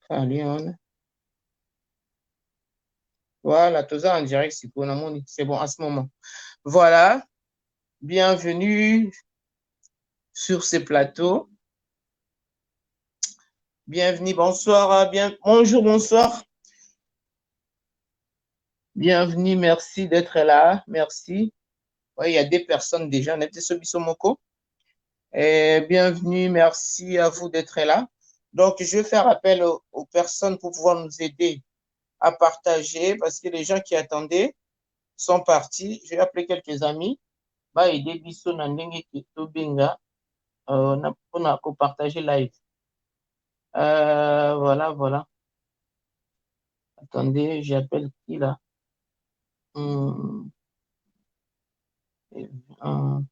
Allez, voilà, tout ça en direct, c'est bon à ce moment. Voilà, bienvenue sur ce plateau. Bienvenue, bonsoir, bonjour, bonsoir. Bienvenue, merci d'être là, merci. Oui, il y a des personnes déjà, et bienvenue, merci à vous d'être là. Donc, je vais faire appel aux personnes pour pouvoir nous aider à partager parce que les gens qui attendaient sont partis. Je vais appeler quelques amis. Bah, aider biso na ndenge tobenga pour partager live. Voilà. Attendez, j'appelle qui là? Hum, hum,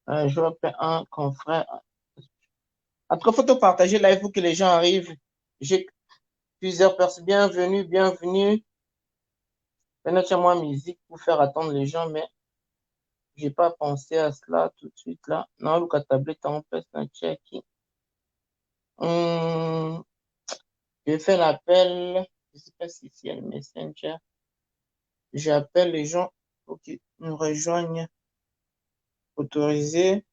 euh, je vais appeler un confrère. Après, il faut partager live pour que les gens arrivent. J'ai plusieurs personnes. Bienvenue. Maintenant, moi musique pour faire attendre les gens, mais j'ai pas pensé à cela tout de suite là. Non, le tablette en place, un check. Hum, je fais l'appel. Je sais pas si c'est le Messenger. J'appelle les gens pour qu'ils nous rejoignent. Autorisé.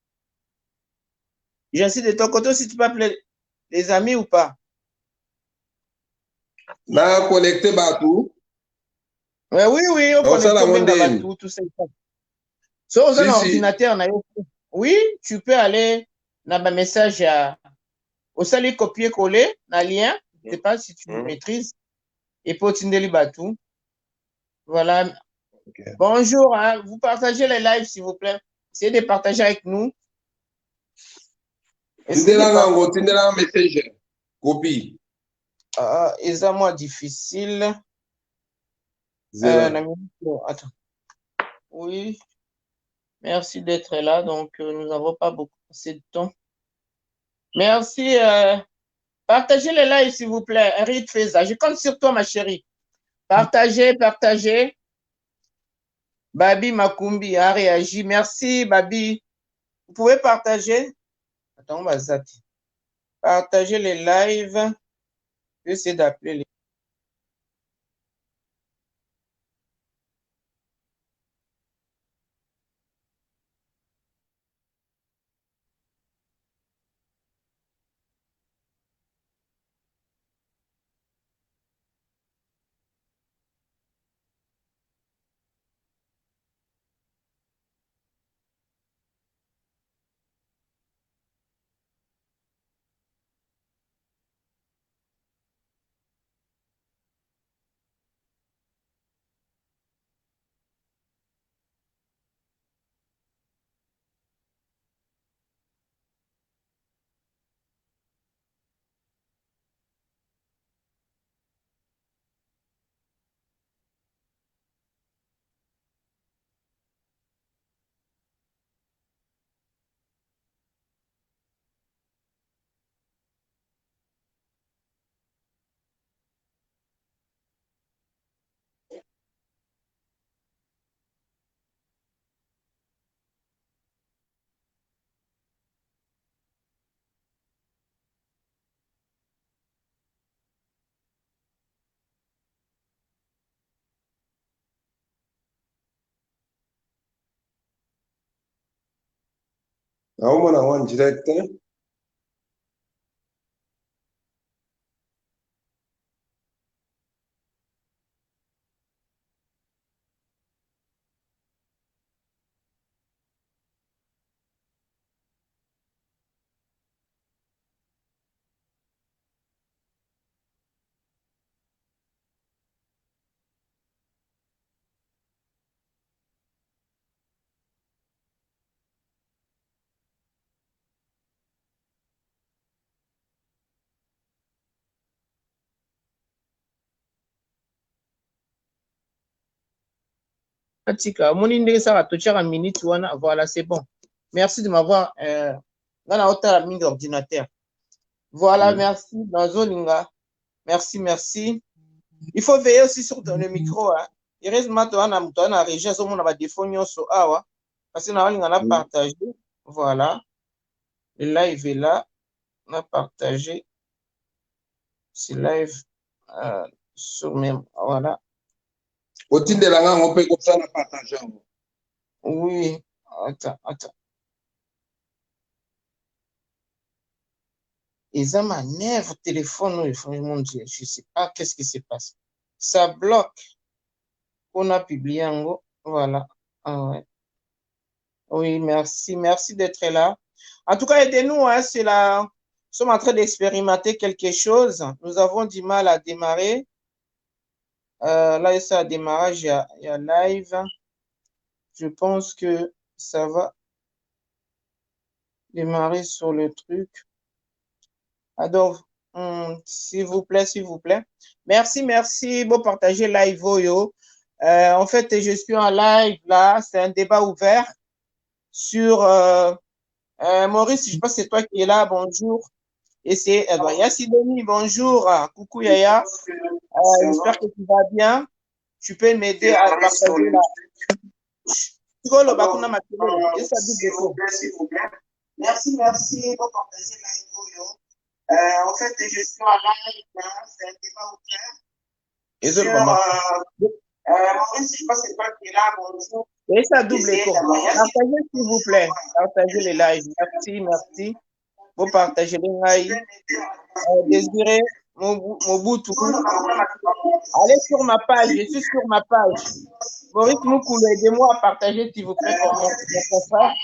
J'insiste de ton côté si tu peux appeler les amis ou pas. Na connecté Batou. Oui, on connecte tout ça. So, on a un ordinateur. Oui, tu peux aller dans un message au salut copier-coller, dans lien. Je ne sais pas si tu maîtrises. Et pour Tindeli Batou. Voilà. Okay. Bonjour, hein. Vous partagez les lives, s'il vous plaît. Essayez de partager avec nous. Tindela message. Copie. C'est moi difficile. Attends. Oui. Merci d'être là. Donc, nous n'avons pas beaucoup de temps. Merci. Partagez les lives, s'il vous plaît. Henri Feza, je compte sur toi, ma chérie. Partagez. Babi Makumbi a réagi. Merci, Babi. Vous pouvez partager. Attends, on va zapper. Partagez les lives. Je vais essayer d'appeler les. On a en direct. Voilà, c'est bon. Merci de m'avoir dans la hauteur ligne d'ordinateur. Voilà, merci. Dans Zolinga. Merci. Il faut veiller aussi sur le micro. Hein. heureusement to ana muto ana régie so mona ba défaut nyonso awa parce que na walinga na partager voilà le live est là na partager ce live sur même voilà otindelanga ngo mpe kosala partage yango oui attends ils ont ma nerve téléphone mon Dieu je sais pas qu'est-ce qui se passe ça bloque on a publié en gros voilà ouais. Oui merci d'être là en tout cas aidez-nous hein, c'est là nous sommes en train d'expérimenter quelque chose nous avons du mal à démarrer là c'est à démarrage il y a live je pense que ça va démarrer sur le truc alors s'il vous plaît merci bon partager live yo en fait je suis en live là c'est un débat ouvert sur Maurice je pense que c'est toi qui es là bonjour et c'est Yasidoni bonjour coucou Yaya j'espère que tu vas bien tu peux m'aider à partager là merci pour partager live yo en fait je suis en live là c'est un débat ouvert sur Maurice je pense que c'est toi qui es là bonjour et ça double écho partagez s'il vous plaît partagez les lives merci vous partagez les lives Désiré Mobutu allez sur ma page je suis sur ma page Maurice Moukoulou aidez-moi à partager s'il vous plaît pour mon frère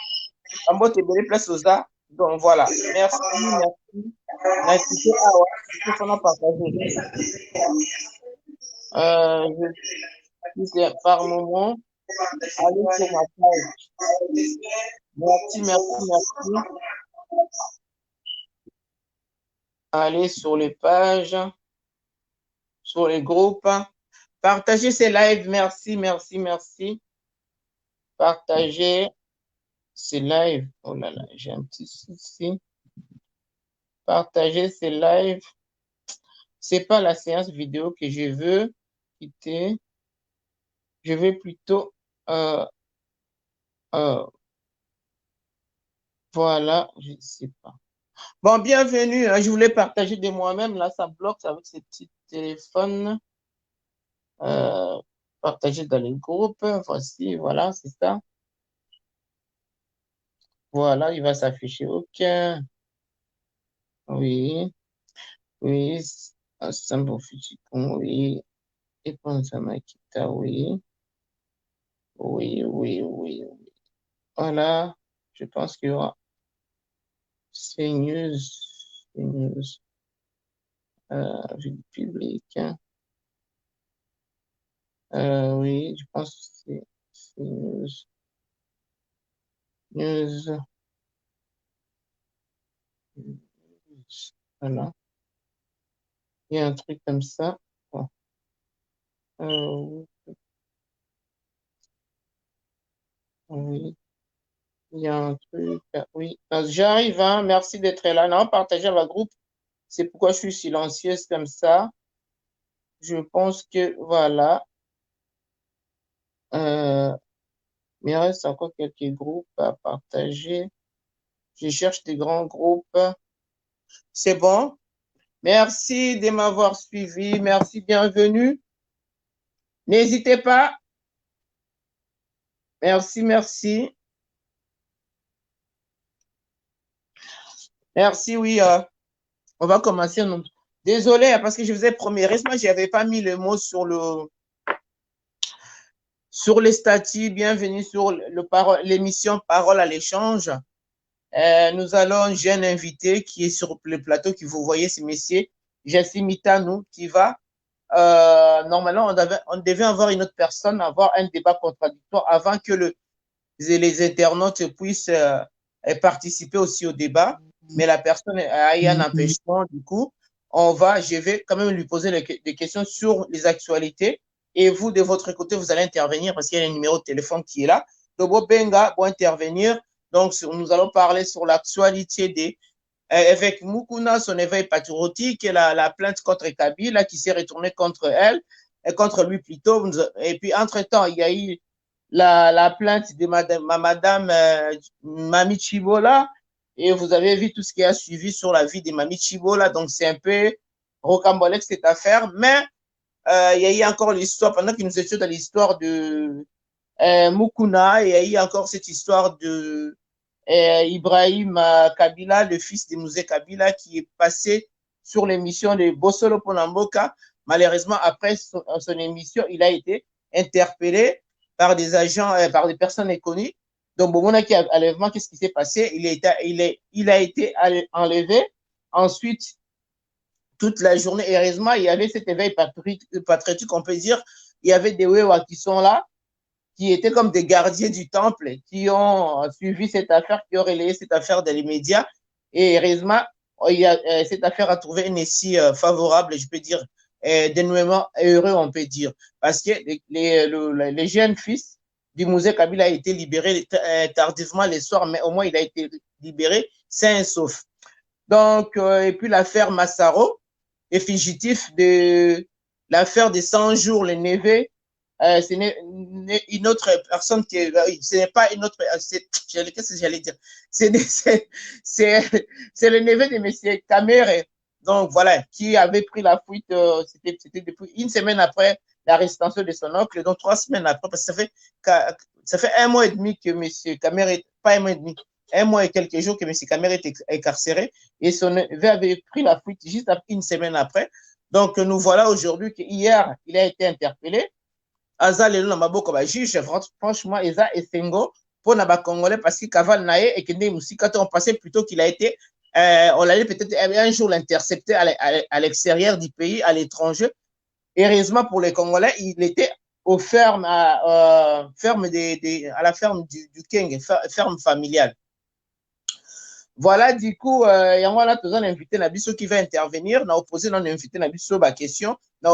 Ambo Tebele place aux arts donc voilà merci je suis par moment allez sur ma page merci allez sur les pages sur les groupes partagez ces lives merci partagez ces lives oh là là j'ai un petit souci partagez ces lives c'est pas la séance vidéo que je veux quitter je vais plutôt voilà je ne sais pas bon bienvenue je voulais partager de moi-même là ça bloque avec ces petits téléphones partager dans les groupes voici voilà c'est ça voilà il va s'afficher aucun oui Sambo Fuchikon oui et Ponsamakita oui voilà je pense qu'il y aura c'est news vie publique oui je pense que c'est news voilà il y a un truc comme ça bon. Oui il y a un truc oui j'arrive hein merci d'être là non partagez ma groupe c'est pourquoi je suis silencieuse comme ça je pense que voilà mais il reste encore quelques groupes à partager je cherche des grands groupes c'est bon merci de m'avoir suivi merci bienvenue n'hésitez pas merci oui on va commencer désolé parce que je vous ai promis heureusement je n'avais pas mis le mot sur les statuts bienvenue sur l'émission Parole à l'échange nous allons j'ai un invité qui est sur le plateau que vous voyez c'est monsieur Jassim Itanou qui va normalement on devait avoir une autre personne avoir un débat contradictoire avant que les internautes puissent participer aussi au débat mais la personne a eu un empêchement du coup je vais quand même lui poser des questions sur les actualités et vous de votre côté vous allez intervenir parce qu'il y a un numéro de téléphone qui est là donc Benga pour intervenir donc nous allons parler sur l'actualité avec Mukuna son éveil patriotique et la plainte contre Kabila qui s'est retournée contre elle contre lui plutôt. Et puis, entre-temps, il y a eu la plainte de madame Mami Chibola. Et vous avez vu tout ce qui a suivi sur la vie de Mami Chibola. Donc, c'est un peu rocambolesque cette affaire. Mais il y a eu encore l'histoire, pendant que nous étions dans l'histoire de Mukuna, il y a eu encore cette histoire de Ibrahim Kabila, le fils de Mouzé Kabila, qui est passé sur l'émission de Bossolo Ponamboka. Malheureusement, après son émission, il a été interpellé par des agents, par des personnes inconnues. Donc, Bomona qui a enlèvement, qu'est-ce qui s'est passé? Il a été enlevé. Ensuite, toute la journée, heureusement, il y avait cet éveil patriotique, on peut dire. Il y avait des Wewa qui sont là, qui étaient comme des gardiens du temple, qui ont suivi cette affaire, qui ont relayé cette affaire dans les médias. Et heureusement, cette affaire a trouvé une issue favorable, je peux dire, dénouement heureux, on peut dire. Parce que les jeunes fils du Mouzé Kabila a été libéré tardivement le soir, mais au moins il a été libéré sain et sauf. Donc, et puis l'affaire Massaro est fugitif de l'affaire des 100 jours, le neveu. Ce n'est une autre personne qui est, ce n'est pas une autre, qu'est-ce que j'allais dire? C'est le neveu de M. Kamere. Donc voilà, qui avait pris la fuite, c'était depuis une semaine après l'arrestation de son oncle, donc 3 semaines après, parce que ça fait 1 mois et demi que M. Kamere, pas 1 mois et demi, 1 mois et quelques jours que M. Kamere était incarcéré, et son neveu avait pris la fuite juste une semaine après. Donc nous voilà aujourd'hui qu'hier, il a été interpellé. Aza lelo na maboko ba juge, franchement eza esengo pour na ba congolais parce que Kaval nae et kende musika on pensait plutôt qu'il a été on allait peut-être un jour l'intercepter à l'extérieur du pays, à l'étranger. Heureusement pour les Congolais, il était aux fermes à la ferme du Keng, ferme familiale. Voilà, du coup, il y a un invité Nabiso qui va intervenir, na opposé un invité Nabiso ba question, na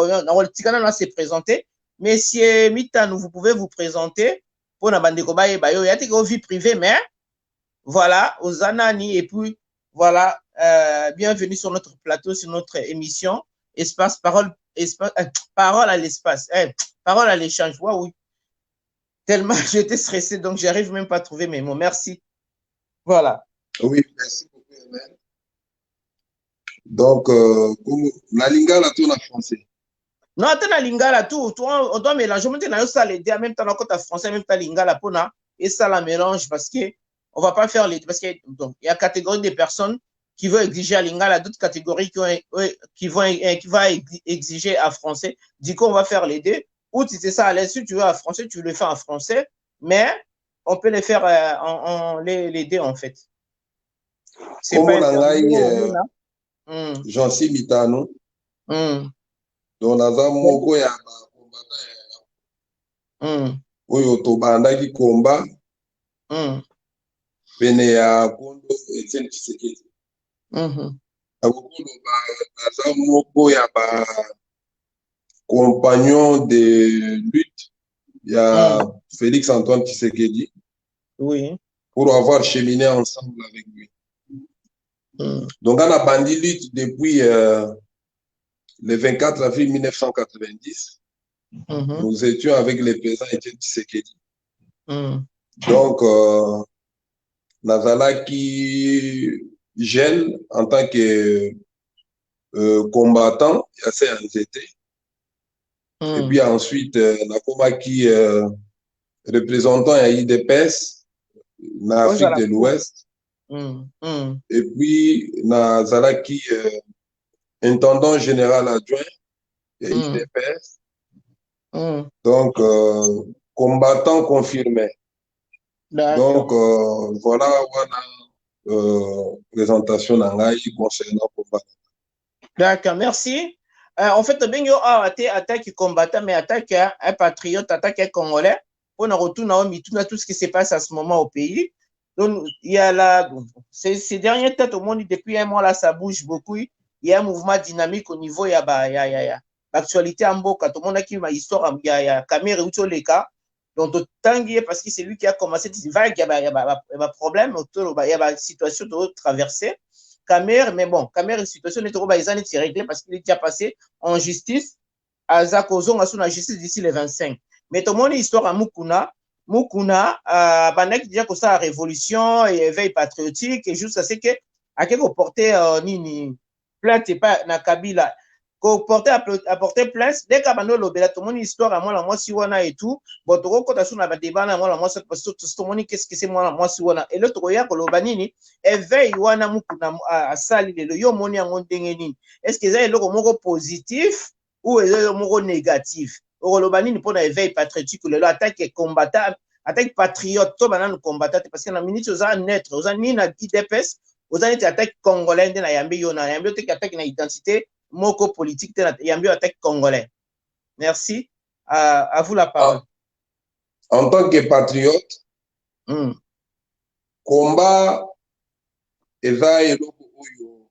se présenter. Messieurs Mitano, vous pouvez vous présenter pour la bande de Kobaye Bayo. Il y a des vie privée, mais voilà, aux Anani, et puis voilà, bienvenue sur notre plateau, sur notre émission. Espace, parole, parole à l'espace, parole à l'échange. Wow, oui. Tellement j'étais stressé, donc j'arrive même pas à trouver mes mots. Merci. Voilà. Oui, merci beaucoup, Amen. Donc, la lingala tout en français. Non, attends, la lingala, tout, on doit mélanger. Maintenant, ça les deux, en même temps, quand français, même temps, lingala, et ça la mélange parce que on va pas faire les deux. Parce qu'il y a catégorie de personnes qui veulent exiger à lingala, d'autres catégories qui vont exiger à français. Du coup, on va faire les deux. Ou si c'est ça à l'aise, si tu veux à français, tu le fais en français, mais on peut les faire les deux, en fait. C'est pas j'en suis mitano. Donc, naza moko ya oyo tobandaki komba pene ya Kondo Etienne Tshisekedi. Naza moko ya ba compagnon de lutte ya Félix Antoine Tshisekedi. Oui. Pour avoir cheminé ensemble avec lui. Donc, on a bandit lutte depuis le 24 avril 1990. Nous étions avec les paysans Etienne Tshisekedi. Donc, Nazala qui gêne en tant que combattant, assez anxiété. Et puis ensuite, Nakoma qui représentant à IDPS, en Afrique de l'Ouest. Et puis, Nazala qui intendant général adjoint à IDPS. Donc, combattant confirmé. Donc, voilà, présentation concernant combat. D'accord, merci. En fait, Bengo a été attaqué combattant, mais attaqué un patriote, attaqué un Congolais. On a retourné tout ce qui se passe à ce moment au pays. Donc, il y a là, ces derniers temps, au monde, depuis 1 mois, là, ça bouge beaucoup. Il y a un mouvement dynamique au niveau, il y a l'actualité en Boka. Tout le monde a qui ma histoire, il y a Kamere Utoleka. Donc, Tanguy, parce que c'est lui qui a commencé, il y a problème, il y a une situation de traverser. Kamere, mais bon, Kamere, une situation n'est pas réglée parce qu'il est déjà passé en justice aza kozonga sur la justice d'ici le 25. Mais tout le monde histoire à Mukuna bandaki déjà que ça révolution et éveil patriotique et juste à ce que à quelque porter nini plainte pas na Kabila ko apporter plainte dès qu'à bando lobela tout le monde histoire à moi si wana et tout bon to ko ta suna ba débat na moi parce que tout le monde qu'est-ce que c'est moi si wana et l'autre ya ko lobanini éveil wana Mukuna a sali le yo moni en ndengeni est-ce que ça est loko moko positif ou est moko négatif au lobanini pour na éveil patriotique le attaque combattant attaque patriote to banana combattant parce que na minute aux naître aux ni na IDPS aux années attaque congolais na yambi yo na yambi te attaque na identité moko politique te na yambi attaque congolais. Merci, à vous la parole. En tant que patriote combat eza eloko oyo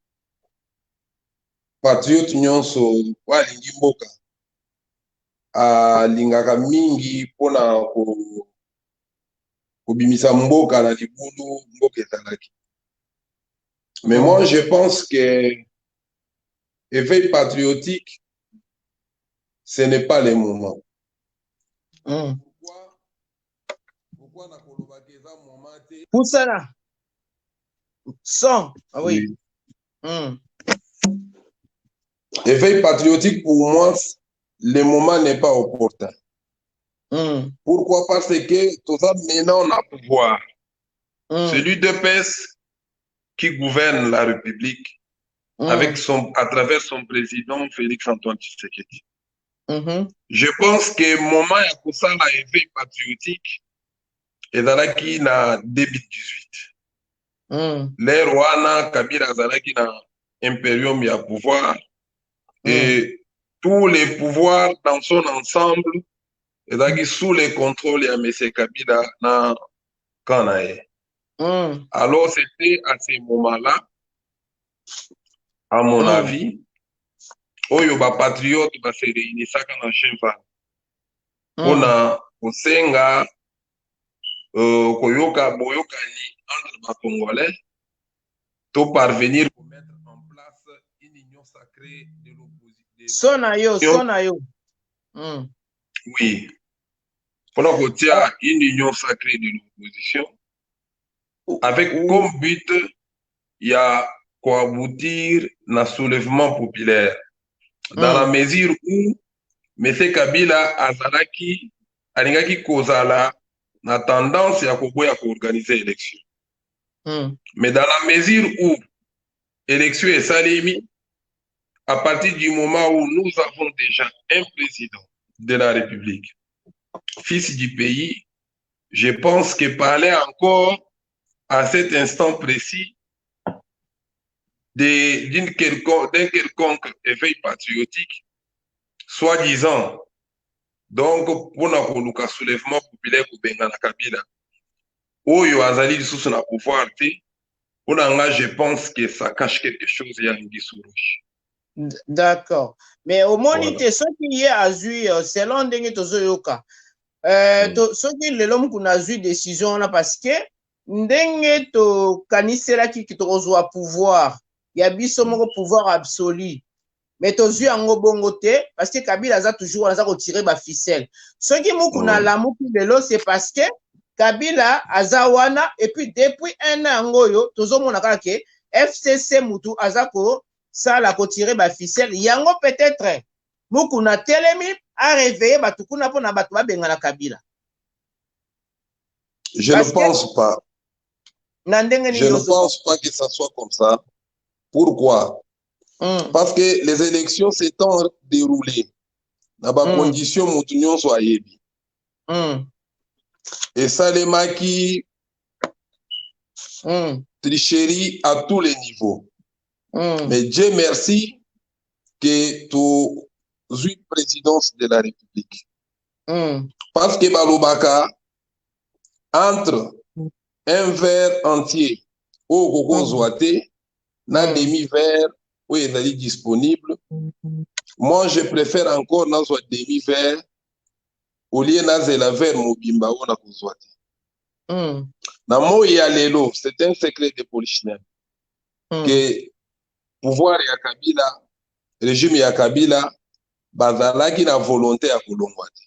patriote nyonso walingi mboka alingaka mingi pona kobimisa mboka na libulu mboka ezalaki. Mais moi je pense que éveil patriotique ce n'est pas le moment. Pourquoi na kolobaka eza moment te pour ça là son oui. Éveil patriotique pour moi le moment n'est pas opportun. Pourquoi? Parce que tout ça maintenant on a pouvoir. Celui de PES qui gouverne la République à travers son président Félix Antoine Tshisekedi. Je pense que le moment où ça a éveil patriotique est dans la qui na début 18. Les rois Kabila Zalaki na impérium ya pouvoir et tous les pouvoirs dans son ensemble est sous le contrôle de M. Kabila na Kanae. Alors c'était à ce moment-là, à mon avis, oyo ba patriote ba se réunissaka na Chimfa pona kosenga koyoka boyokani entre ba Congolais to parvenir pour mettre en place une union sacrée de l'opposition. Sonayo. Oui. Pona kotia une union sacrée de l'opposition avec comme but il y a aboutir na soulèvement populaire. Dans la mesure où M. Kabila azalaki alingaki kozala na tendance ya koboya ko organiser élection. Mais dans la mesure où élection est salimi, à partir du moment où nous avons déjà un président de la République, fils du pays, je pense que parler encore à cet instant précis d'un quelconque éveil patriotique, soi-disant, donc pour un soulèvement populaire pour Bengana Kabila, Oyo Azali sous son pouvoir, je pense que ça cache quelque chose, il y a une dissolution. D'accord. Mais au moins, ce qui est à jouer, selon Dengue Tozoyoka, ce qui est l'homme qu'on a joué décision là parce que Dengue to Kanisera qui te reçoit pouvoir. Il y a un pouvoir absolu. Mais tu as un bongo parce que Kabila a toujours retiré ma ficelle. Ce qui est l'amour de l'eau, c'est parce que Kabila Azawana, et puis depuis un an, tu as que FCC Moutou Azako, ça l'a retiré ma ficelle. Yango peut-être, Mukuna Telemi a réveillé Batukuna pour Nabatwa Bengana Kabila. Je ne pense pas. Je ne pense pas que ça soit comme ça. Pourquoi? Parce que les élections s'étant déroulées dans des conditions où soit yebi. Et ça les maquis tricherie à tous les niveaux. Mais Dieu merci que tu es présidence de la République. Parce que Balobaka, entre un verre entier au coco zoité, un demi-verre où il est disponible, moi je préfère encore dans un demi-verre au lieu de la verre mobimba ou na zoité. Na mo ya lelo, c'est un secret de polichinelle que pouvoir ya Kabila, régime ya Kabila bazalaki na volonté ya kolongwa te.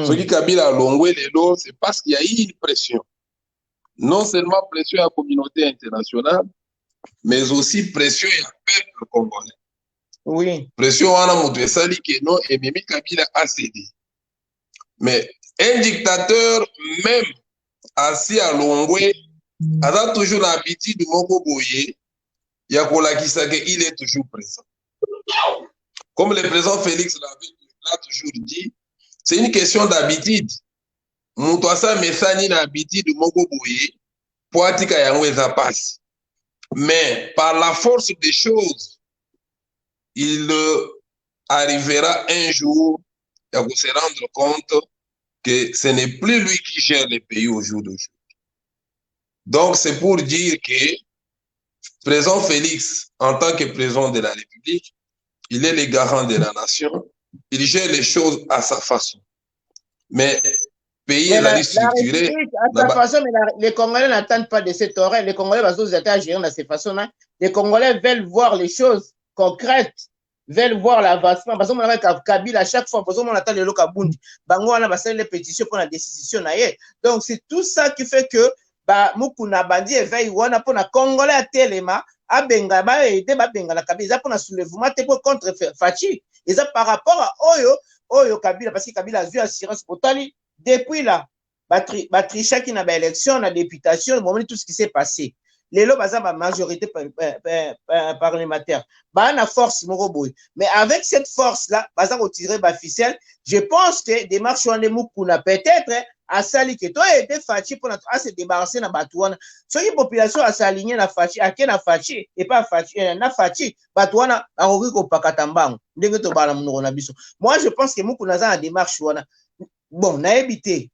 Soki Kabila alongwe lelo, c'est parce qu'il y a eu une pression. Non seulement pression à la communauté internationale, mais aussi pression à peuple congolais. Oui. Pression wana mutu esali ke non Ememi Kabila a cédé. Mais un dictateur, même assis à Longwe, a toujours l'habitude de moko boye, ya kolakisa ke il est toujours présent. Comme le président Félix l'a toujours dit, c'est une question d'habitude. Mutu asa mesani na habitude de moko boye, po atika yango eza passe. Mais par la force des choses, il arrivera un jour à se rendre compte que ce n'est plus lui qui gère le pays au jour d'aujourd'hui. Donc, c'est pour dire que président Félix, en tant que président de la République, il est le garant de la nation, il gère les choses à sa façon. Mais le pays est structuré. À sa façon, mais les Congolais n'attendent pas de cette oreille. Les Congolais vont agir de cette façon-là. Les Congolais veulent voir les choses concrètes, veulent voir l'avancement. Parce que Kabila, à chaque fois, on attend le Lokabundi. Bango, on a les pétitions pour la décision. Donc, c'est tout ça qui fait que Mukuna Bandi éveille wana pour na Congolais à Téléma, à Benga, aider Benga la Kabila pour na soulèvement contre Fachi. Et ça par rapport à Oyo Kabila, parce que Kabila a vu assurance potali depuis là. Batricha qui n'a pas élection, la députation, le moment tout ce qui s'est passé. Les lots, la majorité parlementaire. On a force, mais avec cette force-là, on a retiré la ficelle. Je pense que des marches on a peut-être à sali que toi aider Fachi pour se débarrasser de Batouana. Si la population a s'aligné na Fachi, à quel Fachi et pas Fachi, na Fachi, Batouana a riko pakatambang. Moi, je pense que Mukuna a des marches bon, na évité.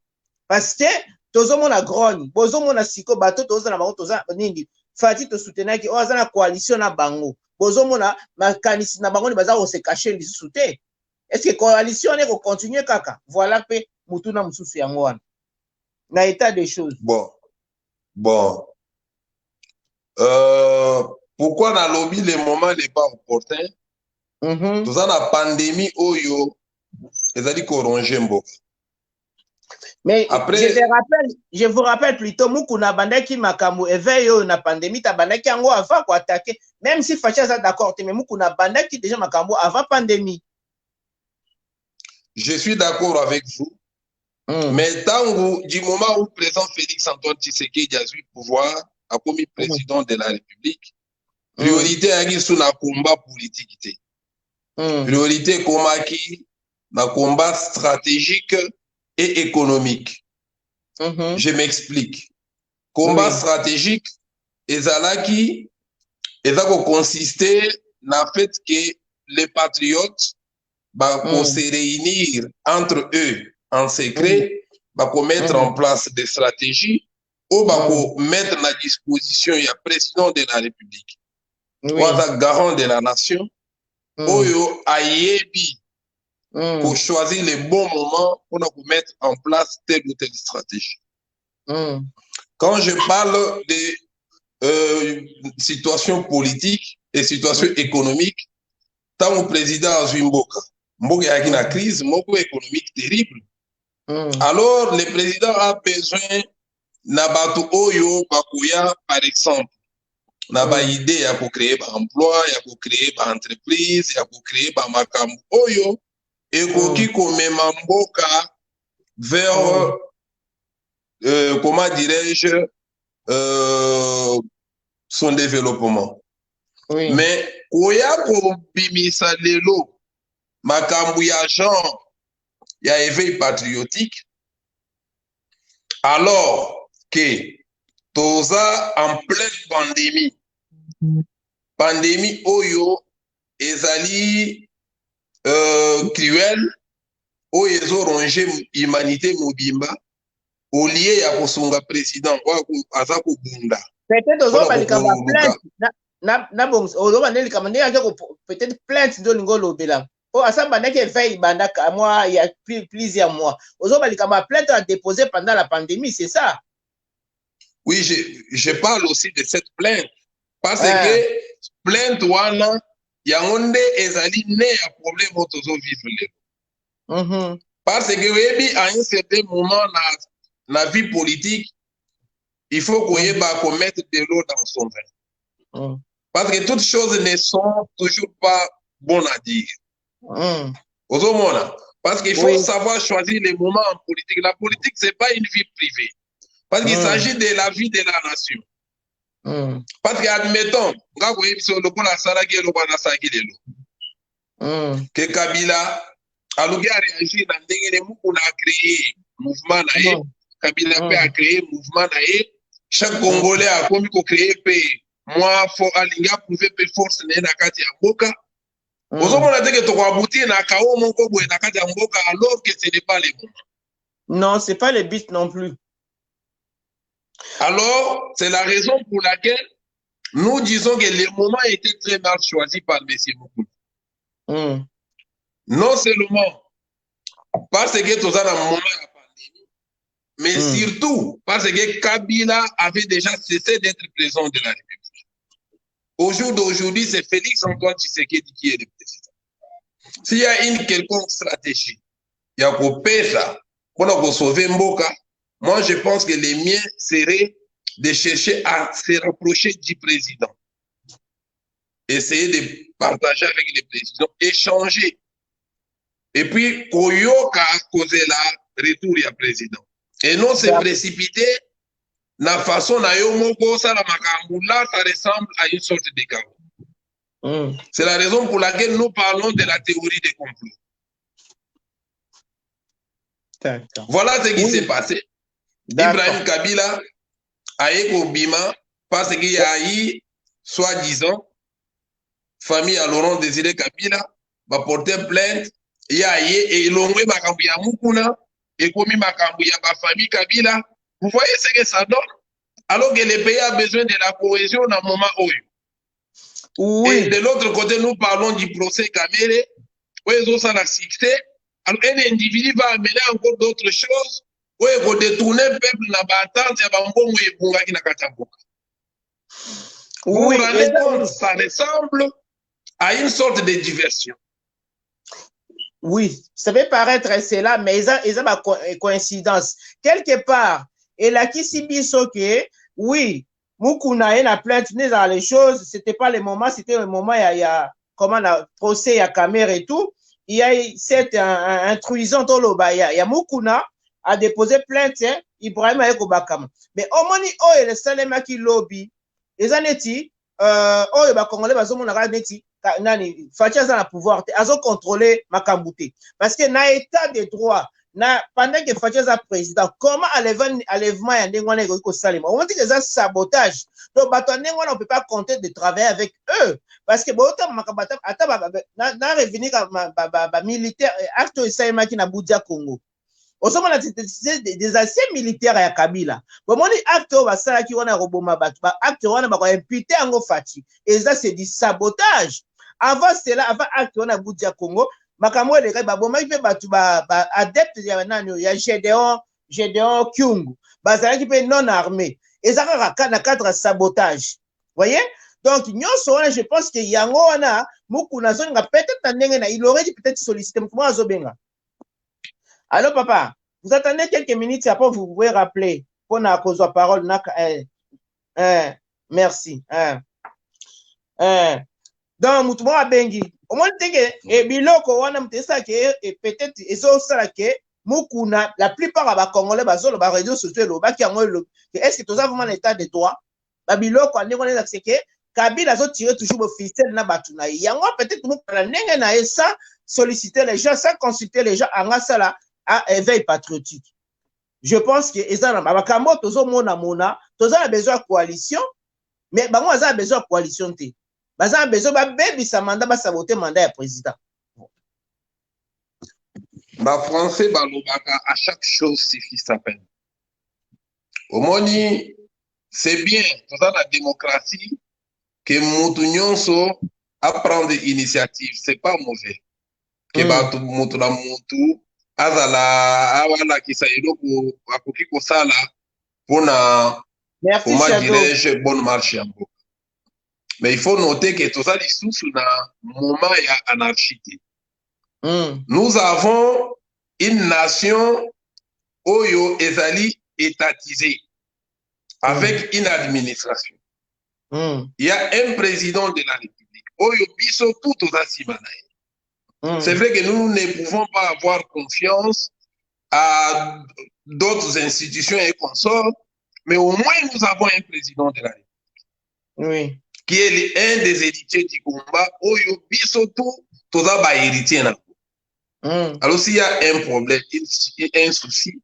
Parce que tozomo na grogne, bozomo na siko bato toza na bango toza nindi Fati to soutenir ki oza na coalition na bango. Bozomo na makanisi na bango ni baza ko se cacher li souté. Est-ce que coalition ne ko continuer kaka? Voilà pe mutuna mususu yango wana. Na état des choses. Bon. Pourquoi dans lobby les moments n'est pas opportun? Toza na pandémie oyo ezali ko ronger mboka. Mais après, je vous rappelle plutôt, Mukuna Bandaki Makamu éveille na pandémie, ta Bandaki Ango avant quoi attaquer, même si Facha est d'accord, mais Mukuna Bandaki déjà Makamu avant pandémie. Je suis d'accord avec vous, mais tant du moment où le président Félix Antoine Tshisekedi a eu le pouvoir, a commis président de la République, priorité à qui sous la combat politique. Priorité Komaki, na combat stratégique et économique. Je m'explique. Combat stratégique, ezalaki, ezako consister dans le fait que les patriotes vont se réunir entre eux en secret, vont mettre en place des stratégies ou vont mettre à disposition le président de la République, ou garant de la nation, oyo ayebi pour choisir les bons moments pour nous mettre en place telle ou telle stratégie. Quand je parle de situation politique et situation économique, tant le président a eu une crise économique terrible. Alors, le président a besoin de oyo bakuya, par exemple, na ba idée ya ko créer ba emploi, ya ko créer ba entreprise, ya ko créer ba makambo oyo et qui komema mboka vers comment dirais-je son développement. Mais koya ko bimisa lelo makambo ya genre ya éveil patriotique alors que toza en pleine pandémie oyo ezali cruel oyo ezorongé humanité mobimba au lieu ya kosunga président aza kobunda peut-être ozobalika ba plainte na bon ozobanelika ndenge peut-être plainte ndo lingo lobela o asamba ndeke veille bandaka moi il y a plusieurs mois ozobalika ba plainte à déposer pendant la pandémie, c'est ça? Oui, je parle aussi de cette plainte parce que plainte wana yangonde ezali ne ya problème otozo vivre. Parce que à un certain moment na vie politique, il faut qu'on mette de l'eau dans son vin. Parce que toutes choses ne sont toujours pas bonnes à dire. Parce qu'il faut savoir choisir les moments en politique. La politique, ce n'est pas une vie privée. Parce qu'il s'agit de la vie de la nation. Parce que, admettons, que Kabila a réagi dans le mouvement a créé mouvement. Kabila a créé mouvement. Chaque Congolais a commis créer pays. Moi, il faut aller prouver que force n'est pas la Mboka. Alors que ce n'est pas le moment. Non, ce n'est pas le but non plus. Alors, c'est la raison pour laquelle nous disons que le moment était très mal choisi par M. Moukouna. Non seulement parce que tout ça dans le moment de la pandémie, mais surtout parce que Kabila avait déjà cessé d'être président de la République. Au jour d'aujourd'hui, c'est Félix Antoine Tshisekedi qui est le président. S'il y a une quelconque stratégie, il y a pour ça, pour sauver Mboka, moi je pense que les miens seraient de chercher à se rapprocher du président. Essayer de partager avec le président, échanger. Et puis, Koyoka causer la retour du président. Et non se précipiter. La façon na yo moko ça la makambula, ça ressemble à une sorte de chaos. C'est la raison pour laquelle nous parlons de la théorie des complots. Voilà ce qui s'est passé. Ibrahim Kabila a été Bima parce qu'il y a eu, soi-disant, famille à Laurent Désiré Kabila, va porter plainte, il y a eu, et l'ongwe Makambouya Moukouna, et commis Makambouya famille Kabila. Vous voyez ce que ça donne? Alors que le pays a besoin de la cohésion dans le moment où. Oui. Et de l'autre côté, nous parlons du procès Kamere, où ils ont ça la succès. Alors, un individu va amener encore d'autres choses, où il faut détourner le peuple dans la bataille, il y a un bon mouillé qui n'a qu'à t'avoir. Vous vous rendez compte, ça ressemble à une sorte de diversion. Oui, ça peut paraître cela, mais ils ont une coïncidence. Quelque part, et là, qui s'y dit que, oui, Moukouna a plainte dans les choses, c'était pas le moment, c'était le moment, il y a comment le procès, il y a caméra et tout. Il y a cette intrusion dans le bas. Il y a Moukouna a déposé plainte, hein, Ibrahim Aekobakam. Mais au moment où le Salema qui lobby, les années, oh, les Congolais, ils ont neti, nani, Fatia a le pouvoir, ils ont contrôlé Makambouté. Parce que dans l'état de droit, pendant que Fatia est président, comment enlèvement y a des gens Salema? On dit que c'est un sabotage. Donc, on ne peut pas compter de travailler avec eux. Parce que, na revenu comme militaire, acte de Salema qui n'a Boudia Congo. On se des anciens militaires à Kabila. Bon, on dit acte de Salema qui a roboma bat, acte de imputé en Fati. Et ça, c'est du sabotage. Avant cela, avant acte de Boudia Congo, makambo les gars baboma ipe batu ba adepte ya nani ya Gédéon Kyungu bazala qui peut non armé et ça na cadre sabotage, voyez. Donc nyonso wana je pense que yango wana Moukouna zonga peut-être ndenge na il aurait peut-être sollicité moi azobenga. Allô papa, vous attendez quelques minutes après vous pouvez rappeler pour na cause parole na merci donc mutumo bengi au moins que biloko wana mtesa que peut-être ezo sala que Moukouna la plupart ba congolais bazolo ba réseaux sociaux lo ba ki yango est-ce que tu as vraiment l'état de droit ba biloko ande on est que Kabila zo tirer toujours officiel na batuna yango peut-être nous la ndenge na esa solliciter les gens sans consulter les gens en sala à éveil patriotique. Je pense que ezana ba kambo tozo mona tozo a besoin de coalition mais bango a besoin de coalition té. Baza besoin ba baby sa mandat ba saboter mandat ya président. Ba français ba lobaka à chaque chose suffit sa peine. Au moni c'est bien dans la démocratie que mutu nyonso a prendre initiative, c'est pas mauvais. Que ba mutu na mutu azala awala kisayelo ko akoki ko sala pona comment dirais-je bonne marche en. Mais il faut noter que tout ça, les sous dans moment il y a anarchie. Nous avons une nation Oyo Ezali étatisée avec une administration. Il y a un président de la République. Oyo Biso tout aux Asimanaï. C'est vrai que nous ne pouvons pas avoir confiance à d'autres institutions et consorts, mais au moins nous avons un président de la République. Qui est un des héritiers du combat. Oyo Biso tout aux héritiers. Alors s'il y a un problème, un souci,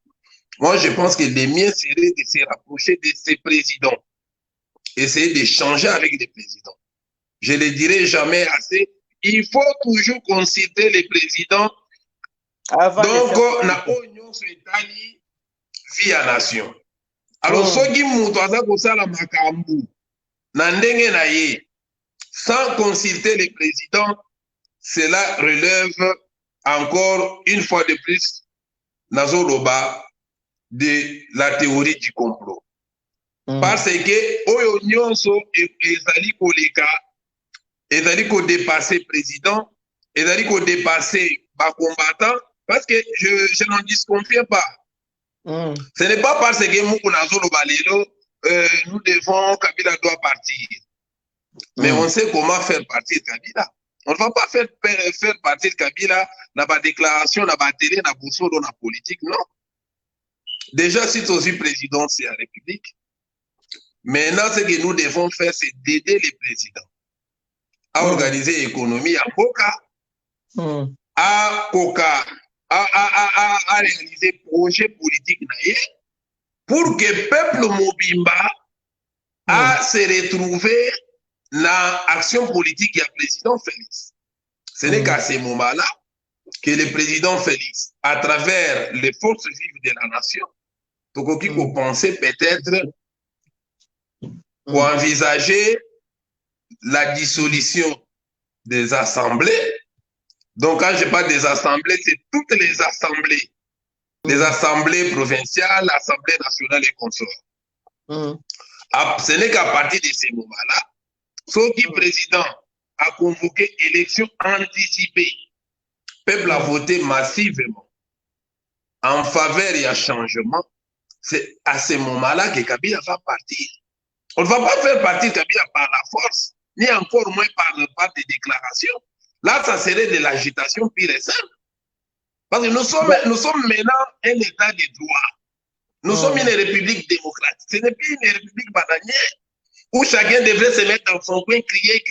moi je pense que le mieux serait de se rapprocher de ces présidents. Essayer d'échanger avec les présidents. Je ne le dirai jamais assez. Il faut toujours consulter les présidents. Donc, na union Italie via nation. Alors, ceux qui la makambu, sans consulter les présidents, cela relève encore une fois de plus Nazoloba de la théorie du complot. Parce que oyo nyonso ezali koleka ezali ko dépasser président ezali ko dépasser bas combattants parce que je n'en disconfie pas. Ce n'est pas parce que muku nazolo balelo nous devons Kabila doit partir. Mais on sait comment faire partir Kabila. On ne va pas faire partir Kabila dans la déclaration, dans la télé, dans la dans la politique, non. Déjà si tu es président c'est la République. Maintenant, ce que nous devons faire, c'est d'aider les présidents à organiser l'économie à Koka, à réaliser projets politiques pour que le peuple Mobimba a se retrouver dans l'action politique du président Félix. Ce n'est qu'à ce moment-là que le président Félix, à travers les forces vives de la nation, il faut penser peut-être pour envisager la dissolution des assemblées. Donc, quand je parle des assemblées, c'est toutes les assemblées. Les assemblées provinciales, l'Assemblée nationale et consorts. Ce n'est qu'à partir de ces moments-là, ce qui président a convoqué élection anticipée. Le peuple a voté massivement en faveur et à changement. C'est à ce moment-là que Kabila va partir. On ne va pas faire partir Kabila par la force, ni encore moins par des déclarations. Là, ça serait de l'agitation pure et simple. Parce que nous sommes maintenant un État de droit. Nous sommes une république démocratique. Ce n'est plus une république bananière où chacun devrait se mettre dans son coin, crier.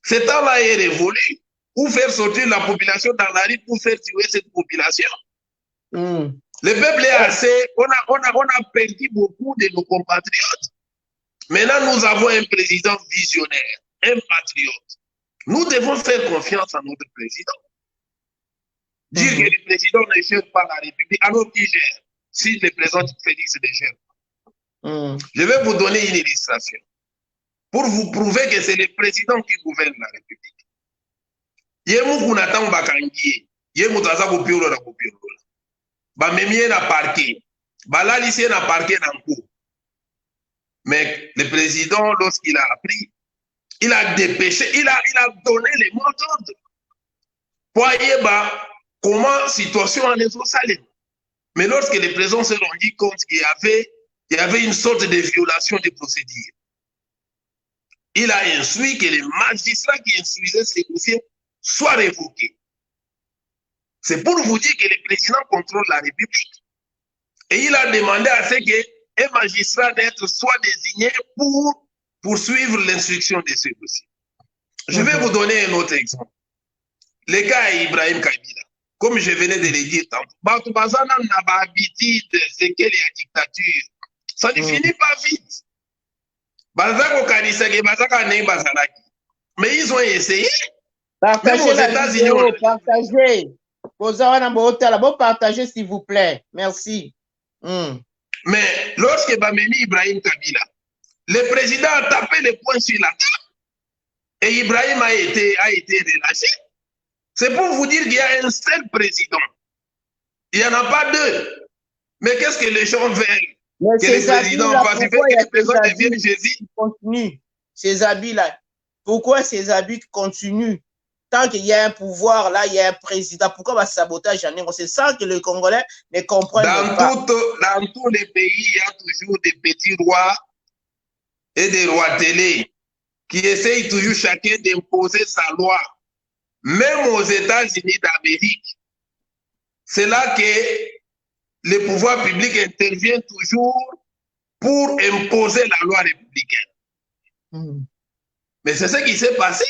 Ce temps-là est révolu. Ou faire sortir la population dans la rue pour faire tuer cette population. Le peuple est assez... On a perdu beaucoup de nos compatriotes. Maintenant, nous avons un président visionnaire, un patriote. Nous devons faire confiance à notre président. Dire que le président ne gère pas la République, alors qu'il gère. Si le président Félix ne gère pas. Je vais vous donner une illustration. Pour vous prouver que c'est le président qui gouverne la République. Yemu kunatan bakangiye, yemu tazabu piolo na kopiolo. Ba memie na parquet, ba lalisie na parquet na cour. Mais le président, lorsqu'il a appris, il a dépêché, il a donné les mots d'ordre. Voyez, comment situation en est salée. Mais lorsque le président s'est rendu compte qu'il y avait une sorte de violation des procédures, il a instruit que les magistrats qui instruisaient ces dossiers soient révoqués. C'est pour vous dire que le président contrôle la République. Et il a demandé à ce qu'un magistrat d'être soit désigné pour poursuivre l'instruction de ce dossier. Je vais vous donner un autre exemple. Le cas Ibrahim Kabila. Comme je venais de le dire tantôt, Batubazana n'a pas habitude, c'est qu'il y a dictature. Ça ne finit pas vite. Mais ils ont essayé. Partagez même aux États-Unis. Partagez, s'il vous plaît. Merci. Mais lorsque Bameni Ibrahim Kabila, le président a tapé les poings sur la table et Ibrahim a été relâché. C'est pour vous dire qu'il y a un seul président. Il n'y en a pas deux. Mais qu'est-ce que les gens veulent? Que les présidents fassent, que les présidents deviennent Jésus. Continue. Ces habits-là. pourquoi ces abus continuent? Tant qu'il y a un pouvoir, là, il y a un président, pourquoi va sabotage en Congo? C'est ça que les Congolais ne comprennent pas. Dans tous les pays, il y a toujours des petits rois et des rois télé qui essayent toujours chacun d'imposer sa loi. Même aux États-Unis d'Amérique, c'est là que les pouvoirs publics interviennent toujours pour imposer la loi républicaine. Mais c'est ce qui s'est passé.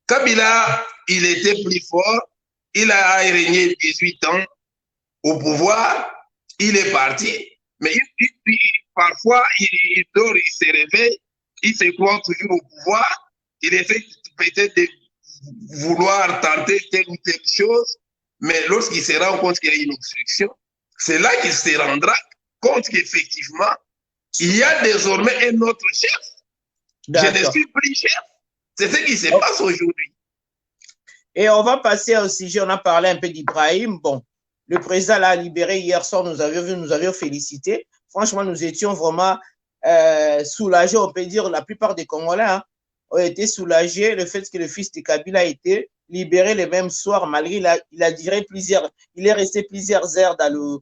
Kabila, il était plus fort, il a régné 18 ans au pouvoir, il est parti, mais parfois il dort, il se réveille, il se croit toujours au pouvoir, il essaie peut-être de vouloir tenter telle ou telle chose, mais lorsqu'il se rend compte qu'il y a une obstruction, c'est là qu'il se rendra compte qu'effectivement, il y a désormais un autre chef. Je ne suis plus chef. C'est ce qui se passe aujourd'hui. Et on va passer au sujet, on a parlé un peu d'Ibrahim. Bon, le président l'a libéré hier soir, nous avions félicité. Franchement, nous étions vraiment soulagés, on peut dire, la plupart des Congolais ont été soulagés le fait que le fils de Kabila a été libéré le même soir, malgré il est resté plusieurs heures dans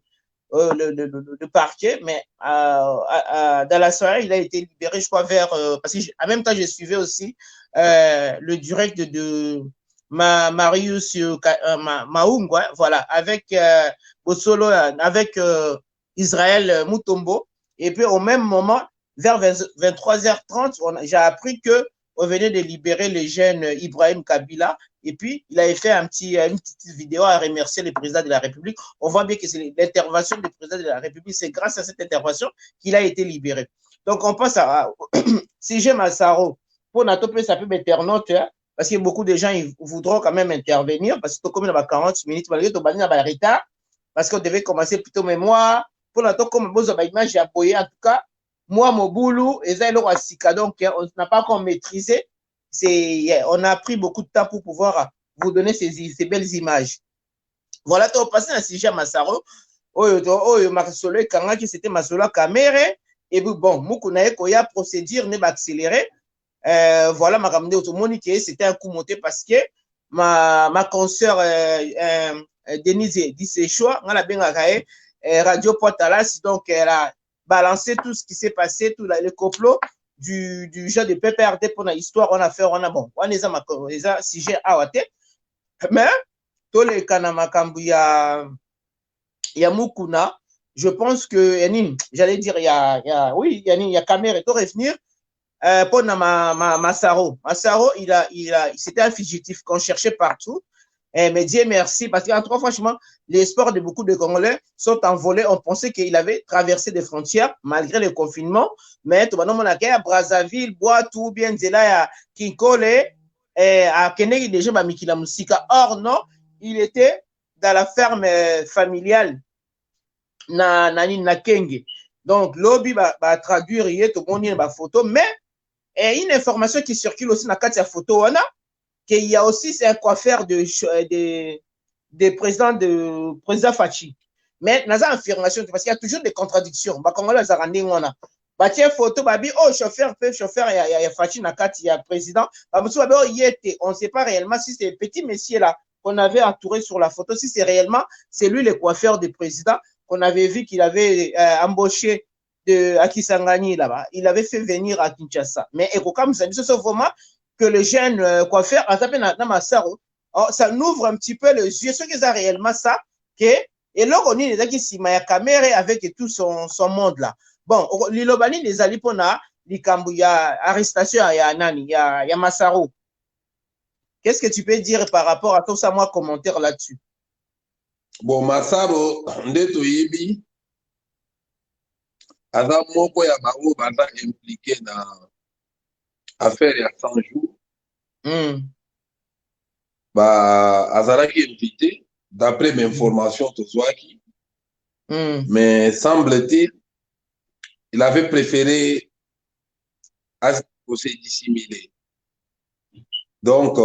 le parquet, mais dans la soirée, il a été libéré, je crois, parce qu'en même temps, je suivais aussi le direct de Marius Maungwa, voilà, avec Bosolo, avec Israël Mutombo. Et puis, au même moment, vers 23h30, j'ai appris qu'on venait de libérer le jeune Ibrahim Kabila. Et puis, il avait fait une petite vidéo à remercier le président de la République. On voit bien que c'est l'intervention du président de la République. C'est grâce à cette intervention qu'il a été libéré. Donc, on passe à CG Massaro. Pour notre ça peut m'internote, parce que beaucoup de gens ils voudront quand même intervenir, parce que comme il y a 40 minutes, malgré tout, il y a un retard, parce qu'on devait commencer plutôt, mais moi, pour notre comme vous avez image, j'ai appuyé, en tout cas, moi, mon boulot, et ça, donc, on n'a pas encore maîtrisé. On a pris beaucoup de temps pour pouvoir vous donner ces belles images. Voilà, tu as passé un sujet à Massaro. Masolo Kanga, c'était Masolo Kamere. Et puis, bon, Moukunae, Koya, procédure, n'est pas accéléré. Voilà, ma ramène au Monique, c'était un coup monté parce que ma consoeur Denise dit ses choix. On a bien Radio Portalas, donc elle a balancé tout ce qui s'est passé, tout le complot du jeu de PPRD pour l'histoire. On a fait, on a sujet à Wate. Mais, tous les Kanamakambu, il y a Mukuna. Je pense que, j'allais dire, il y a Kamere, tout revenir. Pour Massaro. Massaro, c'était un fugitif qu'on cherchait partout. Mais Dieu merci, parce qu'en trois, franchement, les espoirs de beaucoup de Congolais sont envolés. On pensait qu'il avait traversé des frontières malgré le confinement. Mais tout le monde à Brazzaville, Boatou, bien à Kinkole, à Kenegi, déjà, Mikila Musika. Or, non, il était dans la ferme familiale na Kenge. Donc, lobby va traduire, tout le monde y a une photo, mais et une information qui circule aussi dans la photo, on a qu'il y a aussi un coiffeur de président Fachi. Mais dans la affirmation, parce qu'il y a toujours des contradictions. Bah, comment les arrandés, on a. Bah, tiens, photo, bah, oh, chauffeur, il y a Fachi, il y a président. Bah, on ne sait pas réellement si c'est le petit messieurs là qu'on avait entouré sur la photo, si c'est réellement, c'est lui le coiffeur du président qu'on avait vu qu'il avait embauché à Kisangani là-bas. Il avait fait venir à Kinshasa. Mais comme ça, c'est vraiment que le jeune coiffeur a tapé dans Massaro. Ça nous ouvre un petit peu les yeux. Ce qu'ils ont réellement ça, et là, on est qui s'y m'a caméra avec tout son monde là. Bon, l'Ilobani les Alipona, l'Ikambu, il y a arrestation, il y a Nani, il y a Massaro. Qu'est-ce que tu peux dire par rapport à tout ça, moi, commentaire là-dessus? Bon, Massaro, Ndeto Yibi, aza moko ya bango baza impliqué na affaire ya 100 jours. Azalaki invité d'après mes informations tozwaki. Mais semble-t-il il avait préféré se dissimuler. Donc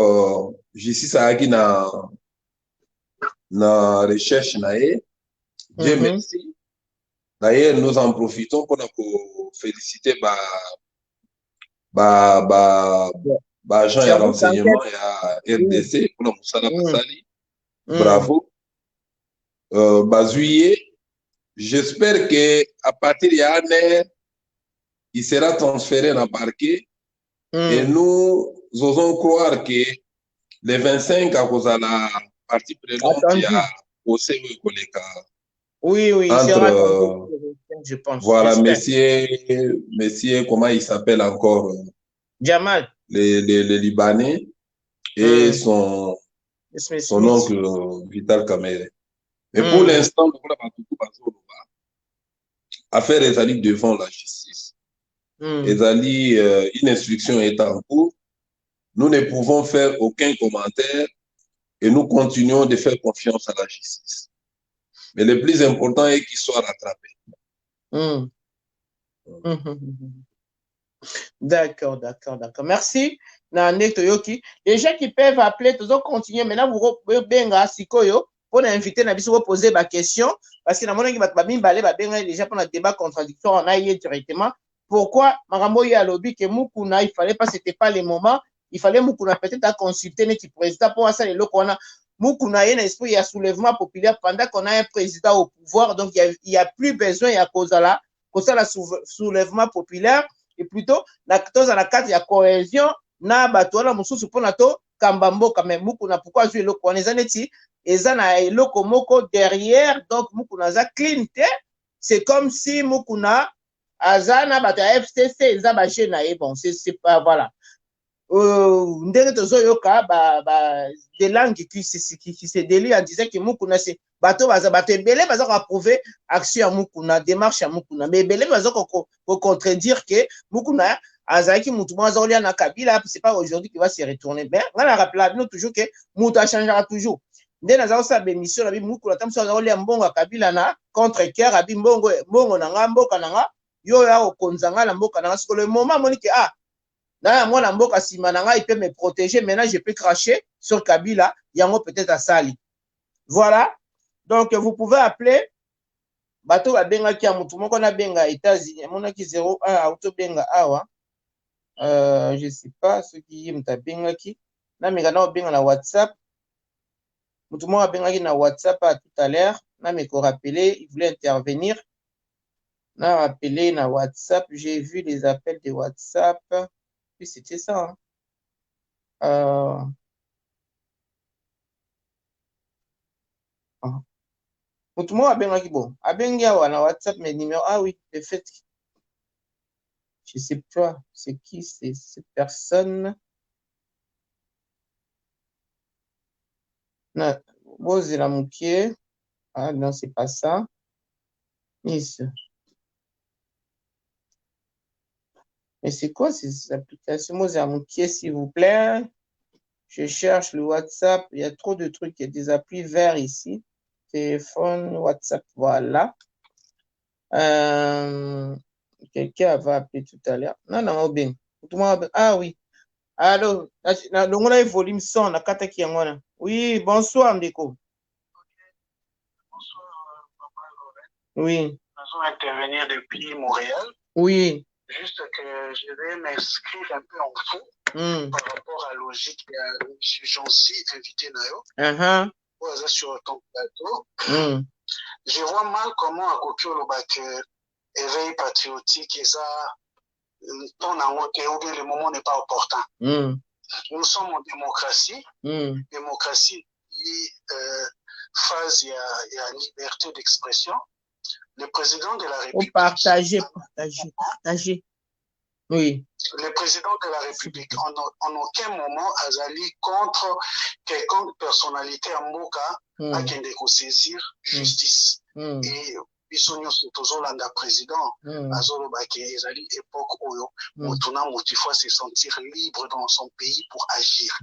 justice ayaki na recherche nae. Dieu merci. D'ailleurs, nous en profitons pour féliciter agent et renseignement et RDC pour la Moussala Basali. Bravo. Bazuye, j'espère qu'à partir de l'année, il sera transféré dans le parquet et nous osons croire que les 25 à cause de la partie prenante, il y a aussi oui, entre, je pense. Voilà, messieurs, comment il s'appelle encore? Jamal. Les Libanais et son oncle Vital Kamere. Mais pour l'instant, l'affaire est allée devant la justice. Une instruction est en cours. Nous ne pouvons faire aucun commentaire et nous continuons de faire confiance à la justice. Mais le plus important est qu'il soit rattrapé. D'accord. Merci. Les gens qui peuvent appeler, tous continuer. Maintenant, vous benga sikoyo pour inviter na biso poser ma question parce que na mona ki ba mimbale ba benga déjà pour un débat contradictoire on a eu directement. Pourquoi Marambo ya lobby que Mukuna il fallait pas, c'était pas le moment, il fallait Mukuna peut-être à consulter notre président pour ça les locaux on a Mukuna y a un esprit il y a soulèvement populaire pendant qu'on a un président au pouvoir, donc il y a plus besoin il y a cause là la soulèvement populaire et plutôt la carte ya cohésion na bato la mususu pona to kambambo quand même Mukuna pourquoi jouer loko on ezaneti ezana eloko moko derrière donc Mukuna za clean te, c'est comme si Mukuna azana bato ya FCC eza ba jeune na bon c'est pas voilà ndenge tozo yoka des langues qui se délient en disant que Mukuna c'est bato ebele baza ko approuver action ya Mukuna, démarche ya Mukuna, mais ebele baza ko contredire que Mukuna azaki mutu mwa azolia na Kabila, c'est pas aujourd'hui qu'il va se retourner. Mais on a rappelé nous toujours que mutu a changera toujours. Ndé na za sa émission la bi Mukuna tamso azolia mbongo Kabila na contre cœur abi mbongo na ngambo kananga yo ya okonzanga na mboka na siko le moment monique na moi na mboka sima na nga il peut me protéger, maintenant je peux cracher sur Kabila yango peut-être à Sali. Voilà. Donc, vous pouvez appeler bateau ba benga ki a mutu moko na benga États-Unis mona ki 01 auto benga awa je sais pas ce qui mta benga ki na meka na benga na WhatsApp mutu moko benga ki na WhatsApp à tout à l'heure na me ko rappeler il voulait intervenir na rappeler na WhatsApp, j'ai vu les appels de WhatsApp puis c'était ça Mutu moko abengaki bon abengi awa na WhatsApp mes numéros oui de fait je sais pas c'est qui cette personne na bozela mukie non c'est pas ça yes. Mais c'est quoi ces applications bozela mukie s'il vous plaît, je cherche le WhatsApp, il y a trop de trucs, il y a des applis verts ici, téléphone, WhatsApp, voilà. Quelqu'un va appeler tout à l'heure. Non, bien. Ah oui. Allô, on a un volume 100, on a 4 qui en oui, bonsoir, Ndeko. Bonsoir, Papa Laurent. Oui. Nous allons intervenir depuis Montréal. Oui. Juste que je vais m'inscrire un peu en faux par rapport à la logique de M. Jancy, invité Nayo. Sur ton plateau. Je vois mal comment à Kokyo le éveil patriotique et ça, ton ou bien le moment n'est pas opportun. Nous sommes en démocratie. Démocratie qui phase il y a liberté d'expression. Le président de la République. Partager. Oui. Le président de la République, en aucun moment, Azali contre quelconque personnalité en Moka a qui de saisir justice. Et Bissonio Sotozolanda président, Azolo Bake Azali époque Oyo, Motuna Motifua se sentir libre dans son pays pour agir.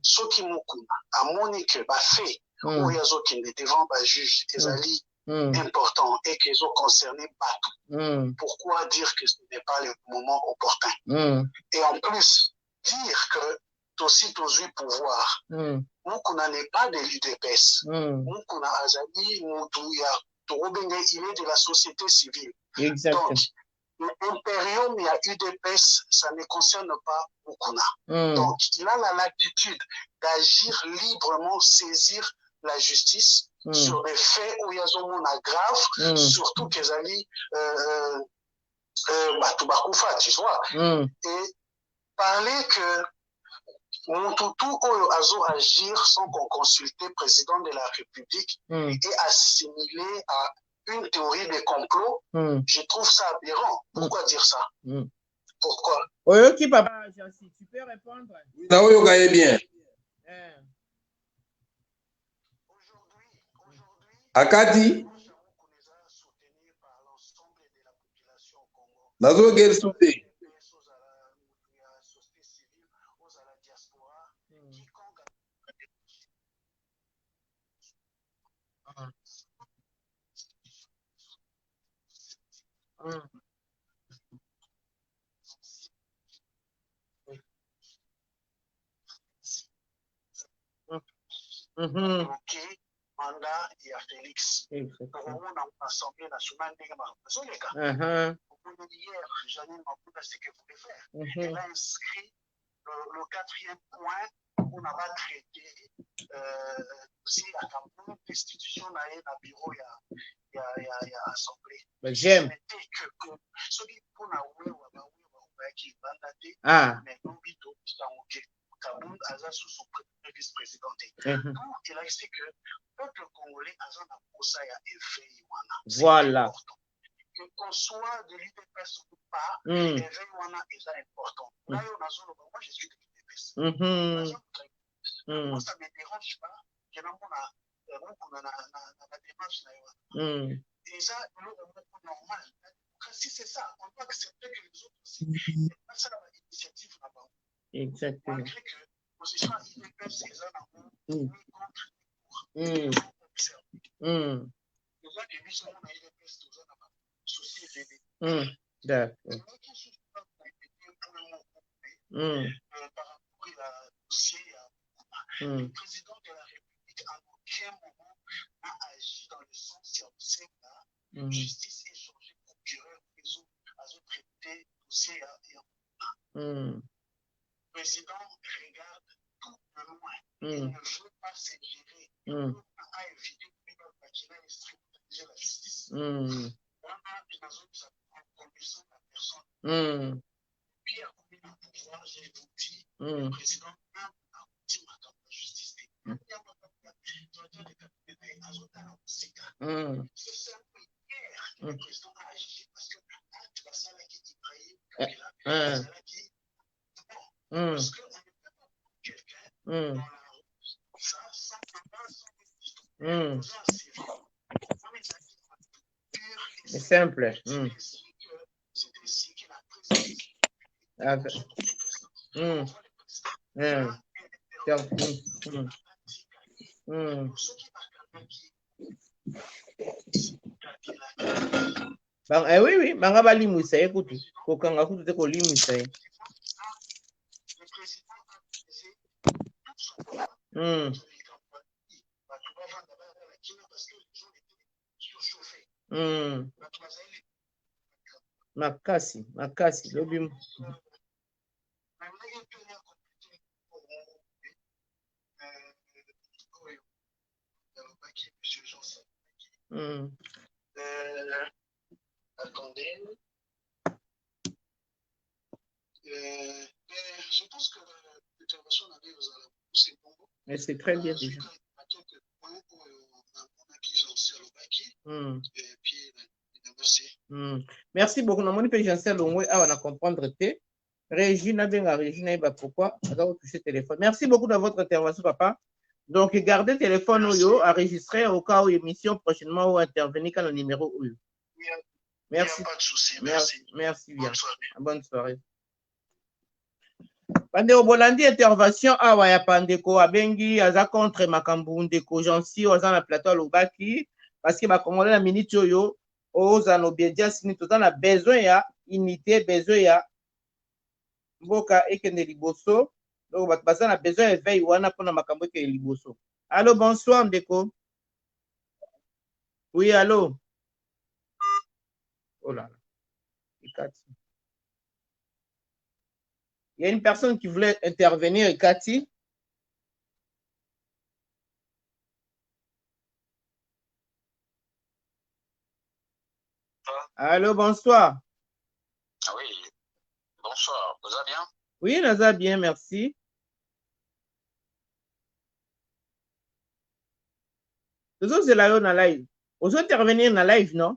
Ce qui Mokuna, à Monique, fait, Oyazo qui ne devant pas juge, Azali important et qu'ils ont concerné Batou. Pourquoi dire que ce n'est pas le moment opportun? Et en plus, dire que aussi tous eu pouvoir, Mukuna n'est pas de l'UDPS. Mukuna Azali, Moutouya, il est de la société civile. Exactement. Donc, Imperium et à UDPS, ça ne concerne pas Mukuna. Donc, il a la latitude d'agir librement, saisir la justice sur des faits où il y a un grave, surtout qu'ils allaient Batoubakufa, tu vois. Et parler que Montoutou Azo agir sans qu'on consulte le président de la République et assimilé à une théorie des complots, je trouve ça aberrant. Pourquoi dire ça? Pourquoi? Ok, papa, tu peux répondre? Non, vous gagnez bien. Akati? Nazo quel soutien? Ok, mandat et à Félix. On a l'Assemblée nationale hier, Janine Maputa, ce qu'elle voulait faire. Elle a inscrit le quatrième point qu'on n'a pas traité aussi à Cameroun, l'institution n'a pas bureau, il y a Assemblée. J'aime. Kaboul a sous son vice-président. Donc, il a dit que le peuple congolais a un approche à éveil. Voilà. Qu'on soit de l'UDPS ou pas, éveil est important. Moi, je suis de l'UDPS. Moi, ça ne me dérange pas que nous avons la démarche. Et ça, c'est normal. Si c'est ça, on doit accepter que les autres aussi. Ça, c'est l'initiative là-bas. Exactement. Malgré que position IDPS, c'est ça, contre les cours. Déjà, que nous sommes dans IDPS, nous avons souci de d'accord. Par rapport au dossier, le président de la République, à aucun moment, n'a agi dans le sens scientifique de justice échangée, procureur, réseau, à traiter dossier Le président regarde tout de loin. Il ne veut pas se gérer. Il a évité qu'il ait strict la justice. On a des commission de la personne. Puis, à combien de pouvoir, j'ai dit, le président a dit la justice. C'est simple. Hier, le président a agi parce que tu vas savoir qui est parce qu'on ne peut pas prendre quelqu'un dans la route, ça, sans pas, c'est simple. C'est ainsi que la présidence. Oui, oui, banga bali musaye kutu. Kokanga kutu te koli musaye. Makasi, lobi. Attendez. Je pense que l'intervention arrive aux alentours, c'est bon. Mais c'est très bien déjà. Merci beaucoup. Nous avons Jean-Cel Longwe à comprendre. Régine Benga, pourquoi toucher téléphone. Merci beaucoup de votre intervention, papa. Donc, gardez le téléphone enregistré au cas où émission prochainement ou intervenir quand le numéro où. Merci. Pas de souci. Merci bien. Bonne soirée. Pandeko Bolandi intervention awa ya Pandeko abengi aza contre makambu ndeko Jansi oza na plateau lobaki parce que ba congolais na minute oyo oza no obedience ni toza na besoin ya unité, besoin ya mboka ekende liboso. Donc baza na besoin ya veille wana pona makambo ekende liboso. Allô, bonsoir ndeko. Oui, allô. Oh là là. Il y a une personne qui voulait intervenir, Cathy. Allô, bonsoir. Oui, bonsoir. Vous allez bien? Oui, Naza, bien, merci. Vous autres, c'est là dans live. Vous autres, intervenir dans live, non?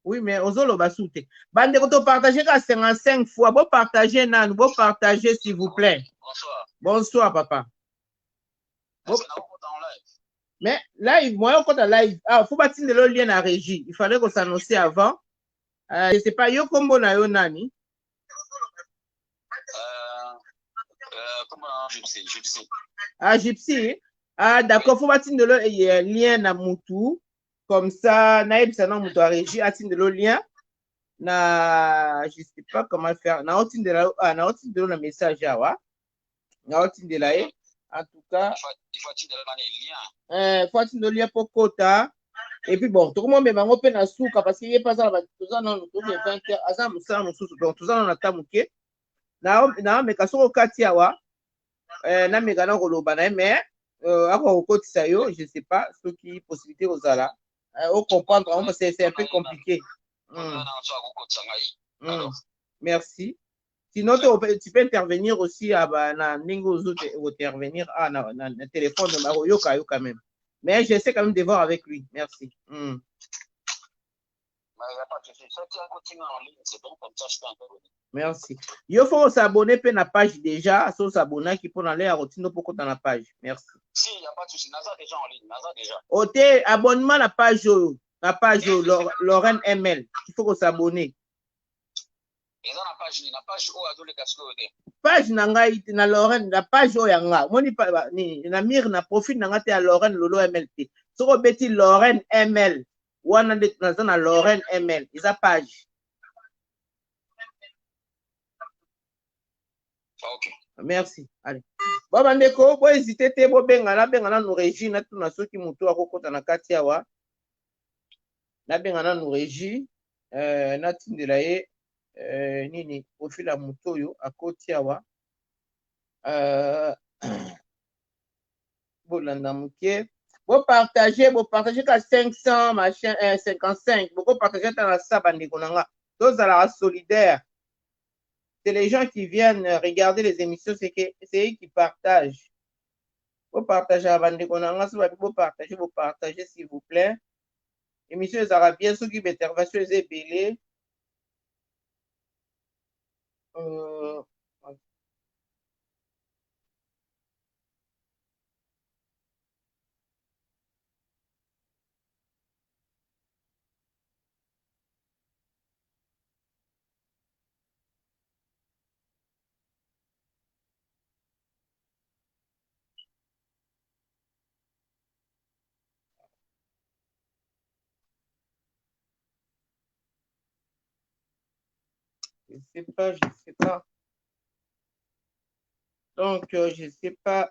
Oui, mais aux autres, va sauter. Bande de partager 55 fois. Vous partagez, Nan, vous partagez, s'il vous plaît. Bonsoir. Bonsoir, papa. Mais live, moi, on compte en live. Ah, il faut bâtir le lien à régie. Il fallait qu'on s'annonce avant. Je ne sais pas, yo combo na yo nani? Comment Gypsy? Ah, Gypsy. Ah, d'accord, il faut bâtir le lien à Moutou. Comme ça, naïb, ça non, Moutou à régie, bâtir le lien. Na, je ne sais pas comment faire. Na otin de la, ah, na otin de la message, wa. Na otin de la, en tout cas. Il faut attirer le lien. Il faut attirer le lien pour quota. Et puis bon, tout le monde m'a open à souka parce qu'il n'y a pas ça, tout ça, non, tout le 20 heures, azam, ça, nous sous, donc tout ça, on a tamuké. Na, mais kaso katiawa, na megana kolobana, mais, au côté ça yo, je ne sais pas, ce qui est possibilité aux ala. Au comprendre, c'est un peu compliqué. Merci. Sinon, tu peux intervenir aussi à intervenir na téléphone de Maroyo Kayo quand même. Mais j'essaie quand même de voir avec lui. Merci. Merci. Il faut s'abonner pour la page déjà. Il faut s'abonner qui peut aller à routine pour dans la page. Merci. Si, il n'y a pas de souci. Naza déjà en ligne. Naza déjà. Ok, abonnement à la page Lorraine ML. Il faut s'abonner. Et dans la page où a les casques. Page nangai na Lorraine, la page où yanga. Moni ni na mir na profil nanga te à Lorraine Lolo MLT. Soko beti Lorraine ML. Wana de na Lorraine ML. Isa page. Ok. Merci. Allez. Bon bandeko, bo hésiter te bo bengana no régie na tuna soki mutu akokota na kati awa. Na bengana no régie na tindela ye nini profil ya mutu oyo akoti awa. Bolanda muke. Vous partagez qu'à 500, machin, 55. Vous partagez dans la sabande konanga. Tous à la solidaire. C'est les gens qui viennent regarder les émissions, c'est eux qui partagent. Vous partagez à bande konanga, vous partagez s'il vous plaît. Émission les Arabiens, ceux qui intervention les ébélés. Je ne sais pas. Donc, je ne sais pas.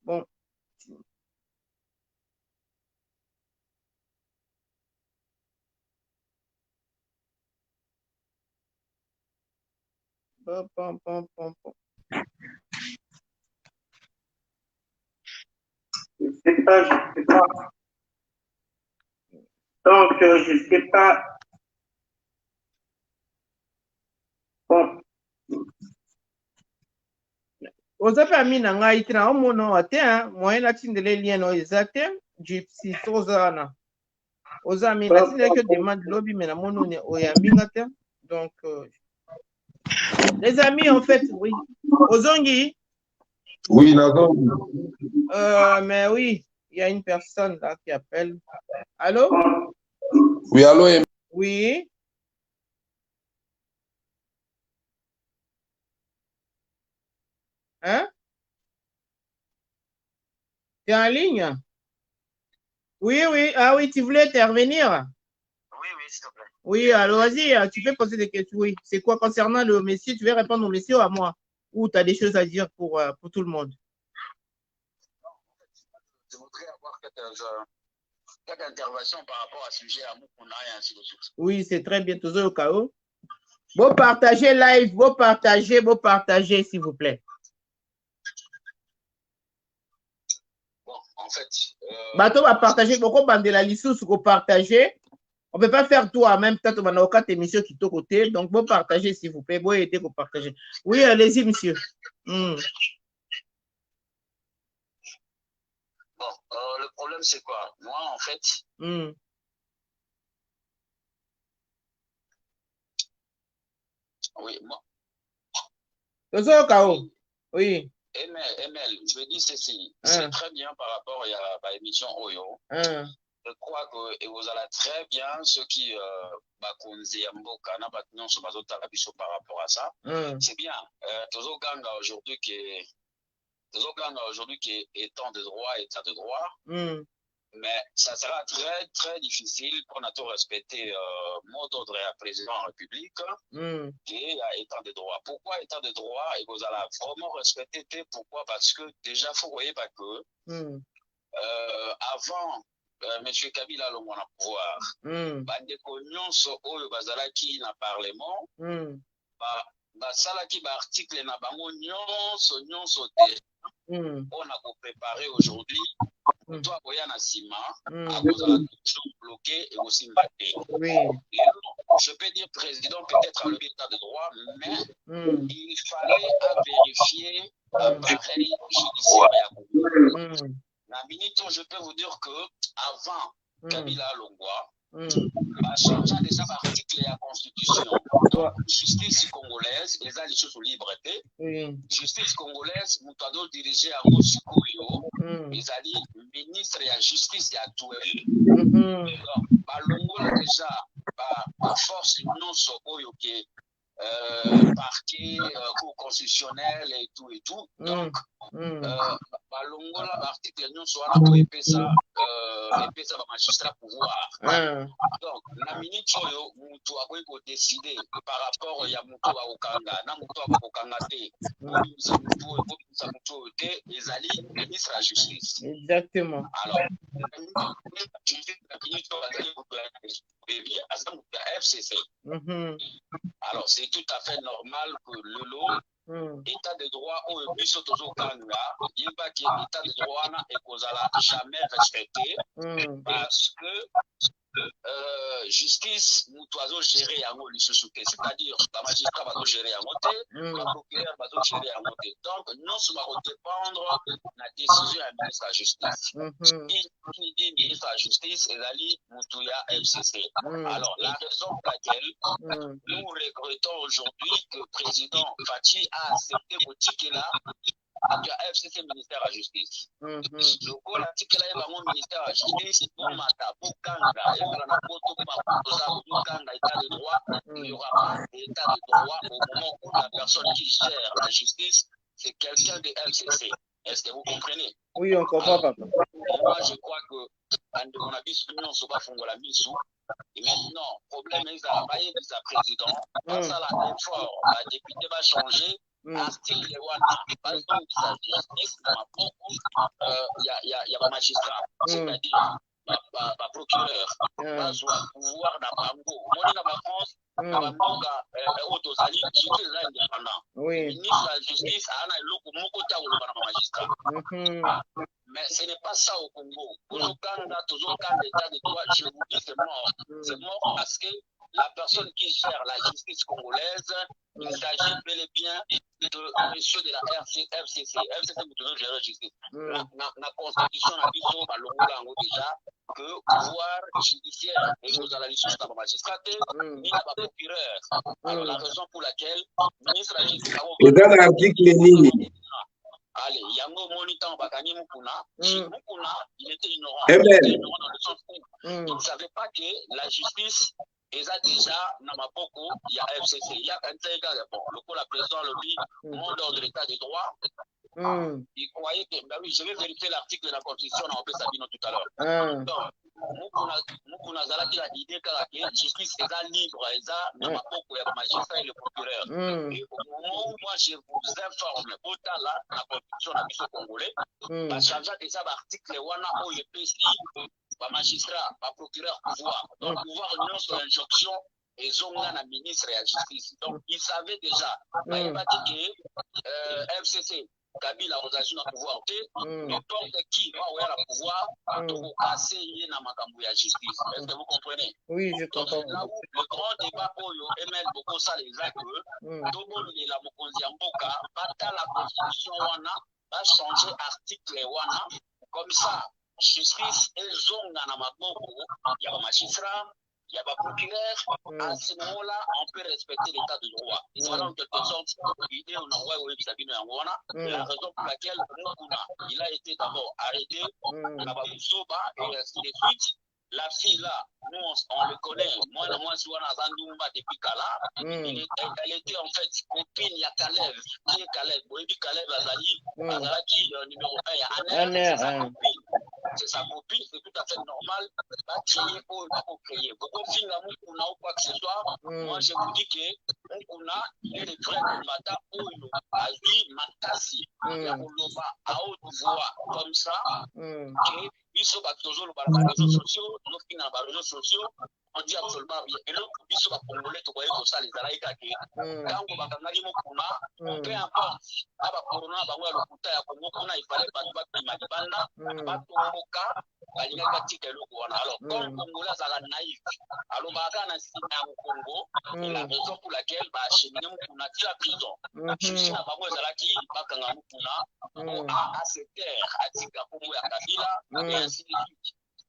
Bon. Bon. Je ne sais pas. Donc, je ne sais pas. Bon. Vous avez mis dans la itina, au mono, moyen latin de l'élien, exact, gypsy, sozana. Vous avez mis la tine que demande lobby, mais la mono, donc, les amis, en fait, oui. Ozongi? Oui, d'accord. Mais oui, il y a une personne là qui appelle. Allô? Oui, allô? Oui. Hein? Tu es en ligne? Oui. Ah oui, tu voulais intervenir? Oui, s'il te plaît. Oui, alors vas-y, tu peux poser des questions. Oui. C'est quoi concernant le monsieur? Tu veux répondre au monsieur ou à moi? Ou tu as des choses à dire pour tout le monde? Je voudrais avoir Quelques interventions par rapport à ce sujet à Mukuna et ainsi de suite. Oui, c'est très bien. Toujours au cas où. Vous partagez live, vous partagez, s'il vous plaît. Bon, en fait. Bateau va partager, beaucoup de la licence pour partager. On ne peut pas faire tout en même temps. On a 4 émissions qui sont à côté. Donc, vous partagez, s'il vous plaît. Vous aider pour partager. Oui, allez-y, monsieur. Bon, le problème, c'est quoi? Moi, en fait. Oui, moi. Oui. ML, je dis ceci. C'est très bien par rapport à l'émission Oyo. Je crois que vous allez très bien ceux qui par rapport à ça. C'est bien. Tozoganga aujourd'hui qui est étant de droit, état de droit. Mais ça sera très, très difficile pour nous respecter le mot d'ordre à président de la République qui est état de droit. Pourquoi état de droit? Et vous allez vraiment respecter. Pourquoi? Parce que déjà, il faut voir que avant M. Kabila le moins à pouvoir, bandeko nyonso oyo bazalaki na parlement, basalaki ba article na bango nyonso te. On a préparé aujourd'hui. Toi, Boya Nassima, à toujours bloqué et aussi maté. Je peux dire président peut-être à l'état de droit, mais il fallait vérifier l'appareil judiciaire. La minute, je peux vous dire que avant Kabila Longwa, changeant déjà l'article de la Constitution, donc justice congolaise, les alliés sous liberté, justice congolaise, nous avons dirigé à Moscouyo, les alliés ministre de la justice et actuelle. Longwa déjà, la force non sokoyo qui parquet, cour constitutionnel et tout. Donc, Balongola, l'article nous soit là pour épée ça magistrat pouvoir. Donc, la minute où tu as décidé par rapport à Yamuto à Okanga, Namuto à Okanga, les alliés ministre de la justice. Exactement. Alors, FCC. Alors, c'est tout à fait normal que le lot, état de droit ou le plus Kanga, il n'y a pas l'état de droit et qu'on n'a jamais respecté parce que justice, nous devons gérer à nous, c'est-à-dire la magistrat va gérer à monter, le procureur va gérer à monter. Donc, nous sommes dépendre de la décision du ministre de la Justice. Qui dit ministre de la Justice, et Ali Moutouya FCC. Alors, la raison pour laquelle nous regrettons aujourd'hui que le président Fachi a accepté le ticket là, avec la FCC ministère de la Justice. Donc, l'article là, il va au ministère de la Justice, pour Mata, pour Kanga, et pour la Poto, pour Kanga, état de droit, il n'y aura pas d'état de droit au moment où la personne qui gère la justice, c'est quelqu'un de FCC. Est-ce que vous comprenez? Oui, on comprend, papa. Moi, je crois que on a dit que nous sommes pas la mise. Et maintenant, le problème est que le président, parce que l'effort, la députée va changer. Article 1, par exemple, la justice, il y a un magistrat, c'est-à-dire un procureur, un pouvoir d'Abango. Moi, dans la France, Abango, Otosali, justice indépendant. Le ministre de la Justice a un magistrat. Mais ce n'est pas ça au Congo. Toujours quand l'état de droit, je vous dis, c'est mort. C'est mort parce que la personne qui gère la justice congolaise, il s'agit bel et bien de monsieur de la FCC. FCC, vous devez gérer la justice. La constitution a dit ça, déjà, que le pouvoir judiciaire et nous allons aller sur la magistrature, ni la procureur. Alors, la raison pour laquelle le ministre de la Justice a allez, Yango Monitan Bakani Mukuna, Mukuna, il était ignorant. Il était ignorant dans le sens où il ne savait pas que la justice est déjà Namapoko, il y a FCC. Il y a un bon, le coup, la présidente le dit, monde de l'état de droit. Il croyait que, ben oui, je vais vérifier l'article de la Constitution, on peut s'abîmer tout à l'heure. Donc, Mukuna Zalaki a l'idée que la justice est libre, et ça, Namapoko, il y a le magistrat et le procureur. Et au moment où moi je vous informe, autant là, la Constitution a mis au Congolais, va changer déjà l'article 1 où le PCI magistrat, procureur pouvoir. Donc, pouvoir union sur l'injonction et zonga na ministre de la justice. Donc, il savait déjà, il va dire que FCC, Kabila, organisation à pouvoir, n'importe qui va avoir le pouvoir de casser na makambu ya justice. Est-ce que vous comprenez? Oui, je comprends. Donc, là où le grand débat pour ML beaucoup ça les actes, Tobo la mokonzi ya mboka, bata la constitution wana, va changer article wana, comme ça, justice et zonga na maboko, il y a un magistrat, il y a un procureur, à ce moment-là, on peut respecter l'état de droit. Voilà en quelque sorte l'idée on envoie la raison pour laquelle Mukuna, il a été d'abord arrêté, Kababusoba, et ainsi de suite. La fille là, nous on le connaît, moi si on a Zandumba depuis Kala, elle était en fait copine, il y a Kalev, qui est Kalev, Boebi Kalev Azali, Azalaki numéro 1, il y a Anne, c'est sa copine, c'est tout à fait normal, va créer ou pas créer. Beaucoup de filles Mukuna ou quoi que ce soit, moi je vous dis que Mukuna, il est le vrai combattant Oyo, Azi, Matasi, Yakuloba, à haute voix, comme ça, que biso batozo ba réseaux sociaux, nos fina ba réseaux sociaux, on dit absolument rien. Et donc biso ba congolais to koye ko ça les alaika ke tango ba kangali Mukuna, peu importe aba corona ba wa lokuta ya Kongo kuna il fallait pas ba malibanda ba tomboka balinga katika eloko wana. Alors comme Congolais azala naïf, alors ba kana sina ya Congo, la raison pour laquelle ba cheminer Mukuna tira prison. Justice na bango ezalaki ba kanga Mukuna à se taire à tika Congo ya Kabila.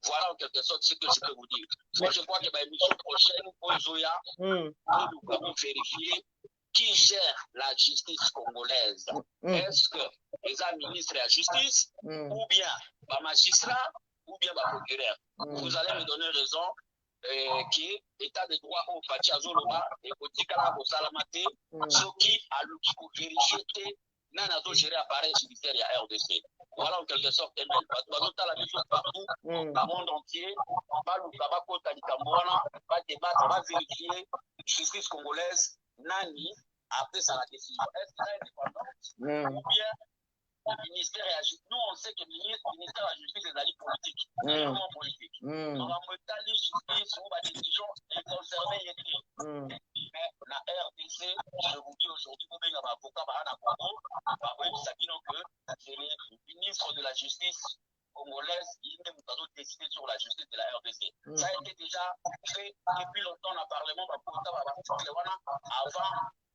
Voilà en quelque sorte ce que je peux vous dire. Moi, je crois que l'émission prochaine, pour Zoya, nous allons vérifier qui gère la justice congolaise. Est-ce que les ministres de la justice, ou bien les magistrats, ou bien les procureurs? Vous allez me donner raison que l'état de droit au Pachazoloba et au Tikala au Salamate, ce qui a vérifié Nana to gérer appareil judiciaire à RDC. Voilà en quelque sorte la mission partout, dans le monde entier. Va débattre, va vérifier justice congolaise, Nani, après ça la décision. Est-ce qu'elle est indépendante ou bien le ministère de la justice? Nous, on sait que le ministère de la justice est allé politique, vraiment politique. On va mettre la justice sur la décision et conserver l'été. Mais la RDC, je vous dis aujourd'hui, vous avez un avocat, c'est le ministre de la justice congolaise qui est décidé sur la justice de la RDC. Ça a été déjà fait depuis longtemps dans le Parlement, avant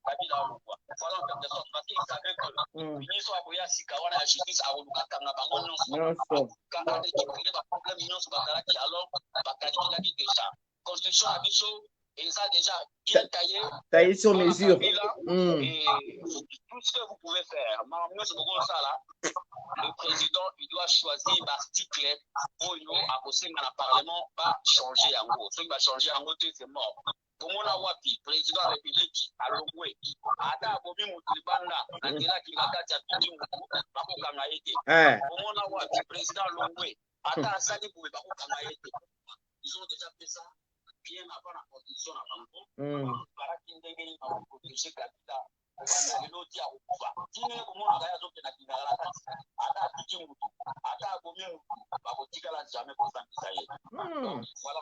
Kabila Olukwa. Voilà en quelque sorte, parce qu'il savait que le ministre Aboya Sikawana la justice a Oluka Kangabango non quand on a déclaré le problème non Bakalaki alors Bakalaki déjà. Constitution Abisso, et ça déjà bien taillé sur mesure. Et tout ce que vous pouvez faire, le président il doit choisir l'article pour nous à causer dans le Parlement va changer en gros. Ce qui va changer en gros, c'est mort. Pour mon awapi, président de la République, à l'Oué, Ada Bobi Moutibanda, Andela Kimakatia Piti Moutou, Bako Kangaete. Pour mon awapi, président l'Oué, Ada Sani Boué, Bako Kangaete. Ils ont déjà fait ça bien avant la constitution à Bango. Para Kindegeni, pour protéger Kabila. L'autre a Okuba. Tine comment on a gagné na Kinagala Kati. Ada Piti Moutou, Ada Bobi Moutou, Bako Tikala jamais pour s'enquisailler. Voilà,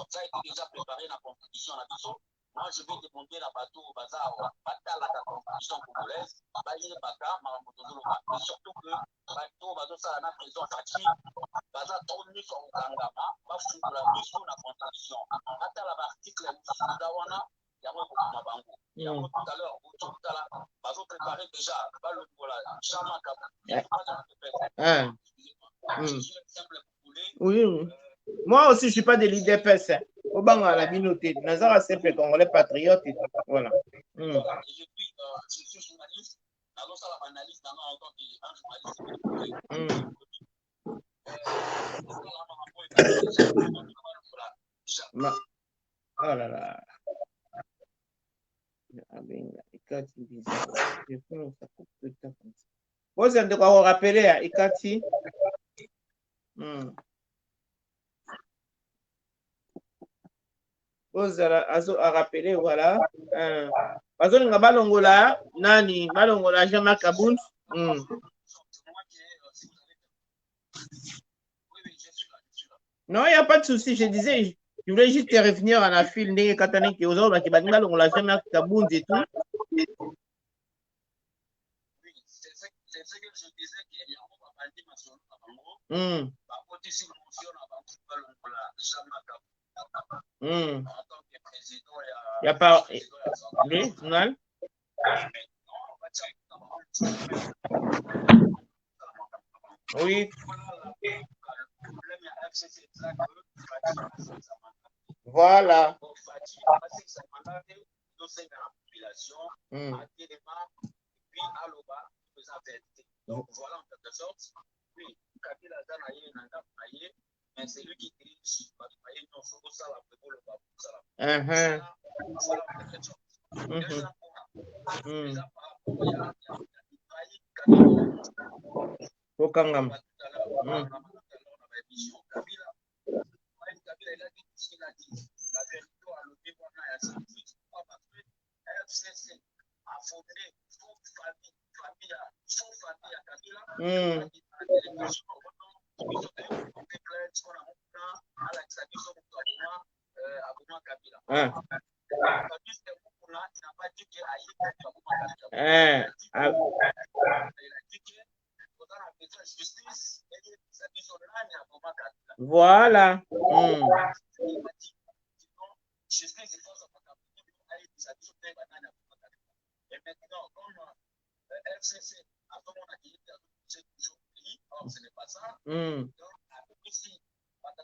ça a été déjà préparé dans la constitution à la maison. Moi, je vais demander à Bateau au bazar, à la constitution congolaise, Baye Baka, mais surtout que Bateau au ça a prison Fati, Bazar tourne sur Kangama, Bafou la mission de la constitution. À l'article Dawana, il y a un bango. Il y a tout à l'heure, tout à l'heure, Bazo préparé déjà, le voilà, Chama Kaba. Oui. Moi aussi, je ne suis pas de l'IDPS. Au banc à la minorité. Nazara simple congolais patriote. Voilà. Je suis journaliste. Alors, ça va analyse en tant qu'un journaliste. Oh là là. Vous êtes de quoi vous rappeler à Ikati? Vous a rappelé, voilà. Parce que nous avons Nani, Balongola, Jean-Marc Kaboun. Non, il n'y a pas de souci. Je disais, je voulais juste te revenir en afil. N'est katane qui aux autres, qui batinga, on l'a jamais taboun et tout. Oui, c'est ce que je disais qu'il y a un bandi maçon à Bango. Par contre, ici, mention à Bango, on l'a jamais taboun. En tant que président, il y a pas. Oui, non. Oui. Voilà. Donc voilà en quelque sorte, oui, Kabila mais c'est lui qui dirige ça la voilà en quelque sorte. Voilà. Et maintenant, comme FCC a comment on dit, ce n'est pas ça. Donc, ici, voilà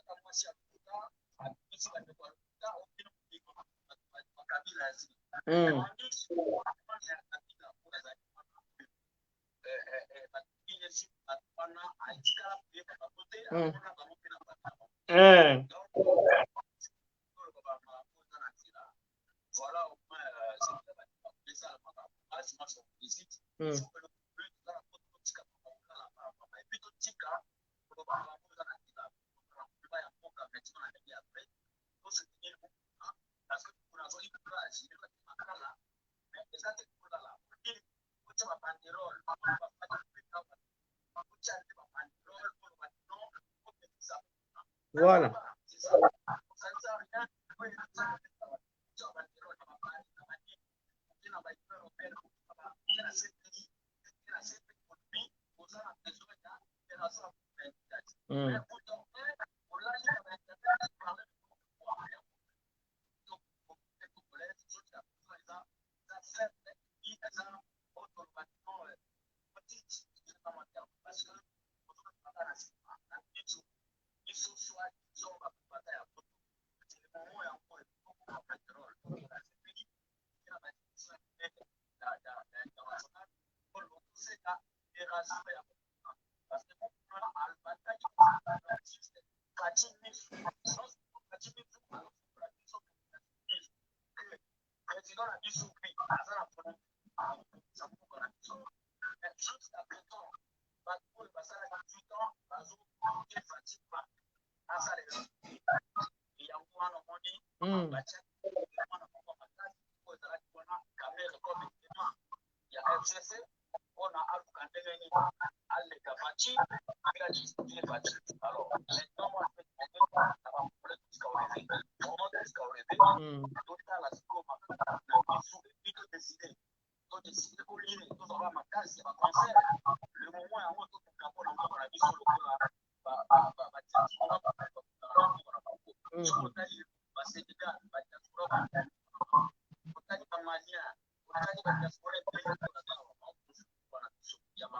au moins voilà.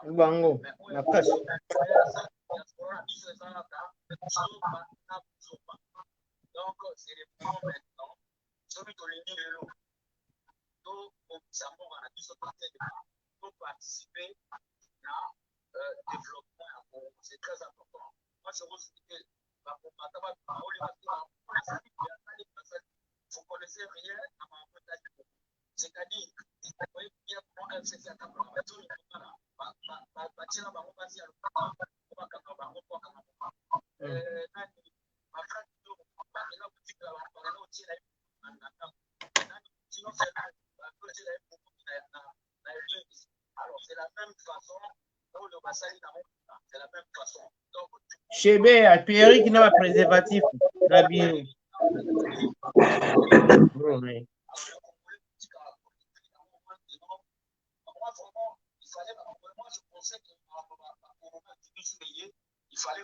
Bango, la casse. Donc, c'est le moment maintenant. Celui qui est le donc, pour participer à développement. C'est très important. Moi, je vous dis vous connaissez rien à ma montagne. C'est-à-dire, vous voyez bien comment FCC a alors, c'est la même façon pour le bassin c'est la même façon. Chez B, Pierre qui n'a pas préservatif. La bio. Il fallait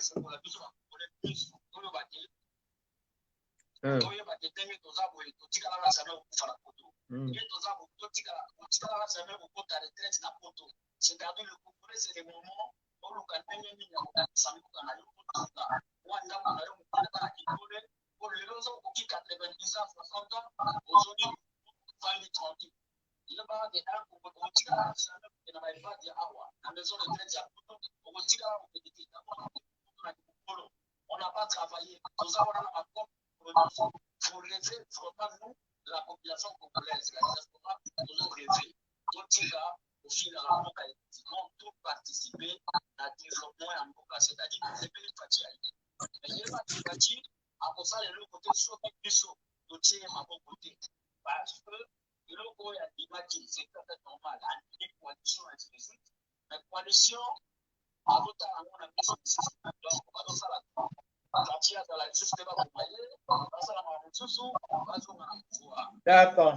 c'est-à-dire le Congrès, c'est le moment où le on n'a pas travaillé. Nous avons un accord pour rêver vraiment nous, la population congolaise, la diaspora, nous avons rêvé. Donc, au fil de la Mboka, effectivement, tout participer à développement en Mboka, c'est-à-dire que c'est une fatiguité. Mais il y a une fatiguité, à cause de l'autre côté, sur le plus haut, le tien à mon côté. Parce que l'autre, il m'a dit, c'est tout à fait normal, une coalition, ainsi de suite. Mais coalition, à l'autre, on a mis sur le donc, on va dans ça là. D'accord.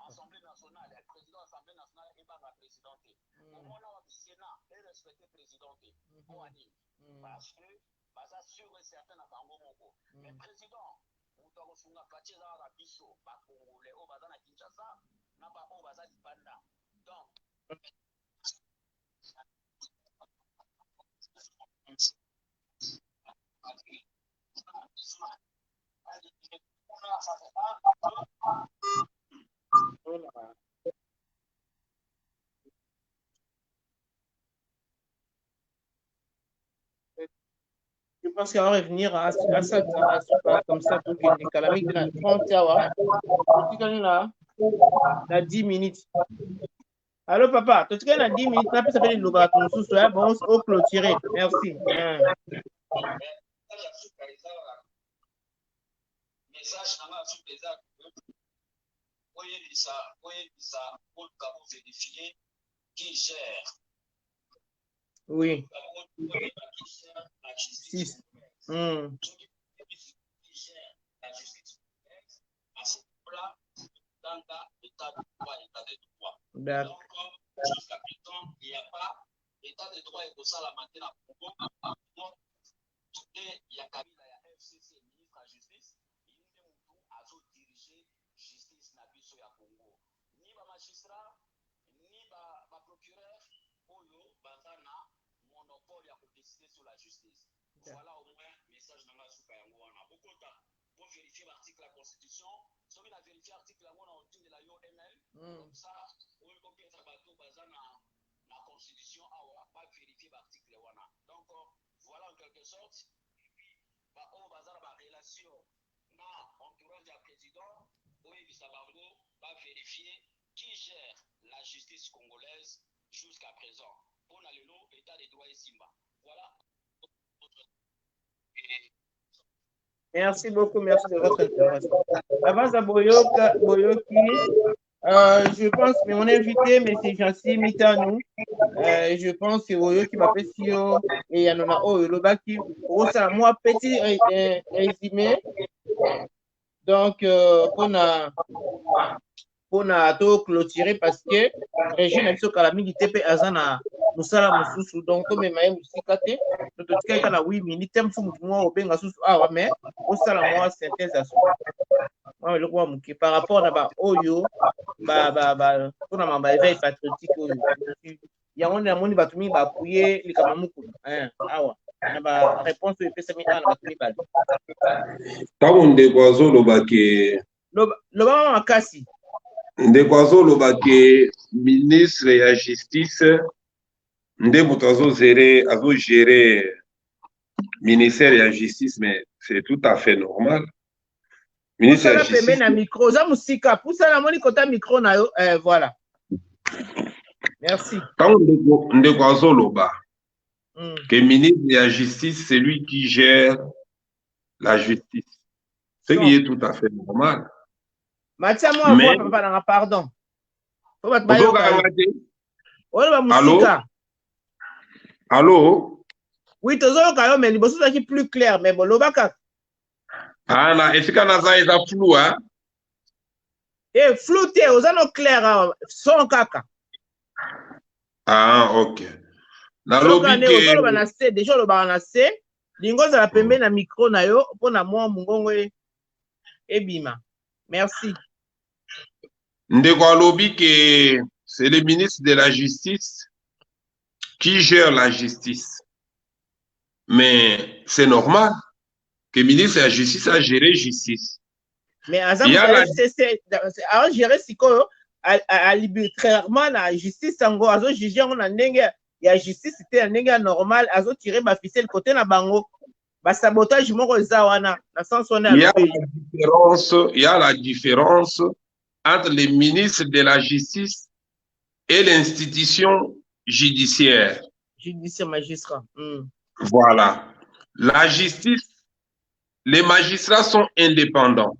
Assemblée nationale, le président de l'Assemblée nationale et pas la présidente. Au moment où le Sénat est respecté présidenté, parce que, ça sûr et certain à Bango. Mais président, on doit recevoir la partie de la Bisso, par Congolais, au Bazan à Kinshasa, n'a pas au Bazan du Panda. Donc, je pense qu'elle va revenir à ça comme ça pour qu'il y ait des calamités dans 30 heures. Dans 10 minutes. Allô, papa, tu as 10 minutes, tu peux s'appeler le bâton sous soi, bon, on clôturer. Merci. Message pour vérifier qui gère. Oui. 6. Dans l'état de droit et l'état de droit. Donc, jusqu'à présent, il n'y a pas l'état de droit et tout ça la matinée à Congo. Donc, il y a Kabila, il y a FCC, ministre de la Justice, il y a un tout diriger justice na biso ya Congo. Ni ba magistrat, ni ba procureur, oyo bazana monopole ya décider sur la justice. Voilà au moins message dans la souka yango wana. Bokota pour vérifier l'article de la Constitution. Si on a vérifié l'article de la UML, comme ça, on peut faire la Constitution, on va pas vérifier l'article. Donc, voilà en quelque sorte. Et puis, on va faire la relation dans l'entourage du président, va vérifier qui gère la justice congolaise jusqu'à présent. On a le lot, état des droits et Simba. Voilà. Merci beaucoup, merci de votre intervention. Avant ça, Boyoki, je pense que mon invité, M. Jansi Mitanou, je pense que Boyoki va faire Sio et Yanona Oyolobaki. Moi, petit résumé. Donc, on a tout clôturé parce que Régine a dit que la minute TP Azana. Nous sommes sous donc comme même aussi caté nous te dis qu'il y a 8 minutes temps fou moi au benga sous mais au sala moi synthèse à moi le quoi par rapport à oyo on a mamba éveil patriotique il y a on a moni batumi ba pouiller les kamamuku awa na ba réponse epesa mi ana batumi ba tamunde kwazo lobake loba makasi ndeko azolobake ministre ya justice nde moto azogere ministère ya justice, mais c'est tout à fait normal. Ministre ya justice na micro za musika pusa na moni kota micro na yo voilà. Merci. Tant ndeko azoloba que ministre ya justice c'est lui qui gère la justice. Ce qui est tout à fait normal. Matia, moi, mais... pardon. Allô? Allô? Oui, tu as mais c'est plus clair, mais bon, l'obaka. Ah, na, est-ce qu'on a ça flou, hein? Eh, flou, t'es, aux anneaux clairs, son caca. Ah, ok. Na lobby que déjà le banase, lingo za la pembe na micro na yo pona moi mungongo ebima. Merci. Ndeko lobby que c'est le ministre de la Justice qui gère la justice. Mais c'est normal que le ministre de la Justice a géré justice. Mais il y a la gérer siko arbitrairement la justice sango azo juger on a ndenge ya justice c'était ndenge normal azo tirer ba ficelle côté na bango ba sabotage moko za wana na sens on il y a la différence entre les ministres de la justice et l'institution judiciaire. Judiciaire magistrat. Voilà. La justice, les magistrats sont indépendants.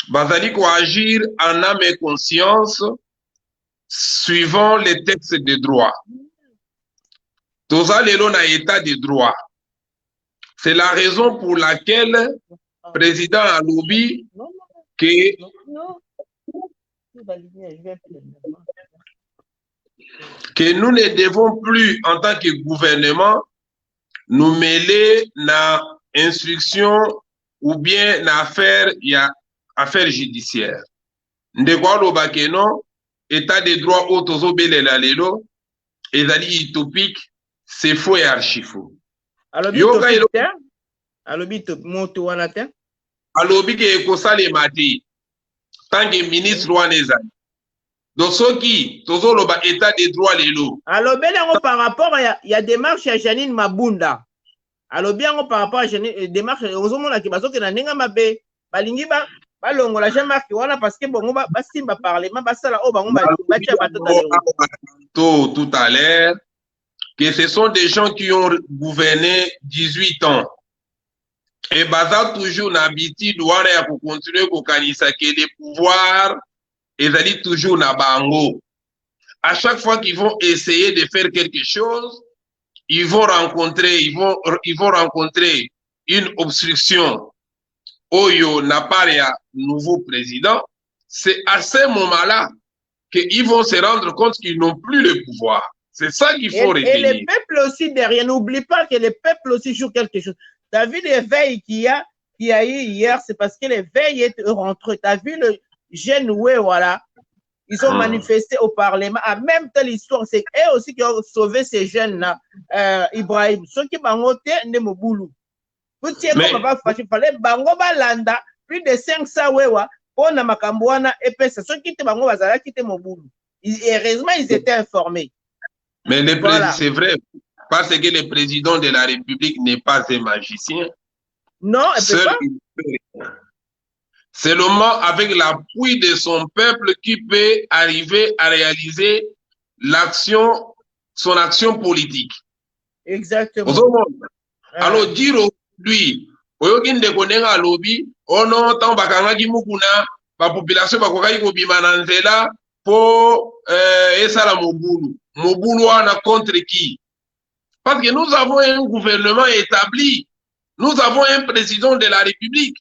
Bazali ko agir en âme et conscience suivant les textes de droit. Toza lelo na état de droit. C'est la raison pour laquelle le président a lobby que nous ne devons plus, en tant que gouvernement, nous mêler dans instruction ou bien dans affaire judiciaire. Ndekwa loba ke non, état de droit au tozo belela lelo, ezali utopique, c'est faux et archi faux. Alobi moto wana te. Alobi ke ekosala mati. Tant que ministre wana ezali. Donc soki tozo loba état de droit lelo. Alobi yango par rapport ya démarche ya Janine Mabunda. Alobi yango par rapport à démarche ozomona ke bazoke na ndenge mabe balingi balongola Jean-Marc wana parce que bongo basimba parlement basala o bango batia tout à l'heure que ce sont des gens qui ont gouverné 18 ans et baza toujours na habitude wana ya continuer kokanisa que les pouvoirs ezali toujours na bango. À chaque fois qu'ils vont essayer de faire quelque chose, ils vont rencontrer une obstruction. Oyo n'a pas un nouveau président. C'est à ce moment-là qu'ils vont se rendre compte qu'ils n'ont plus le pouvoir. C'est ça qu'il faut retenir. Et le peuple aussi derrière, n'oublie pas que le peuple aussi joue quelque chose. Tu as vu l'éveil qu'il y a eu hier, c'est parce que l'éveil est rentré. Tu as vu le jeune, ouais, voilà. Ils ont manifesté au Parlement. En même temps, l'histoire, c'est eux aussi qui ont sauvé ces jeunes-là. Ibrahim, ceux qui ont voté, ne me boulou. Pour tirer comme va fâcher, fallait bango balanda, plus de 500 wewa, pour na makambouana, et puis ceux qui étaient bango bazala, qui étaient moboulou. Heureusement, ils étaient informés. Mais voilà. C'est vrai, parce que le président de la République n'est pas un magicien. Non, seul il peut. Seulement avec l'appui de son peuple qui peut arriver à réaliser son action politique. Exactement. Alors dire aujourd'hui, oyokinde konenga lobby, ono tant bakanga ki mukuna, ba population bakokaki kobima na nzela po esala mobulu wana contre qui? Parce que nous avons un gouvernement établi, nous avons un président de la République.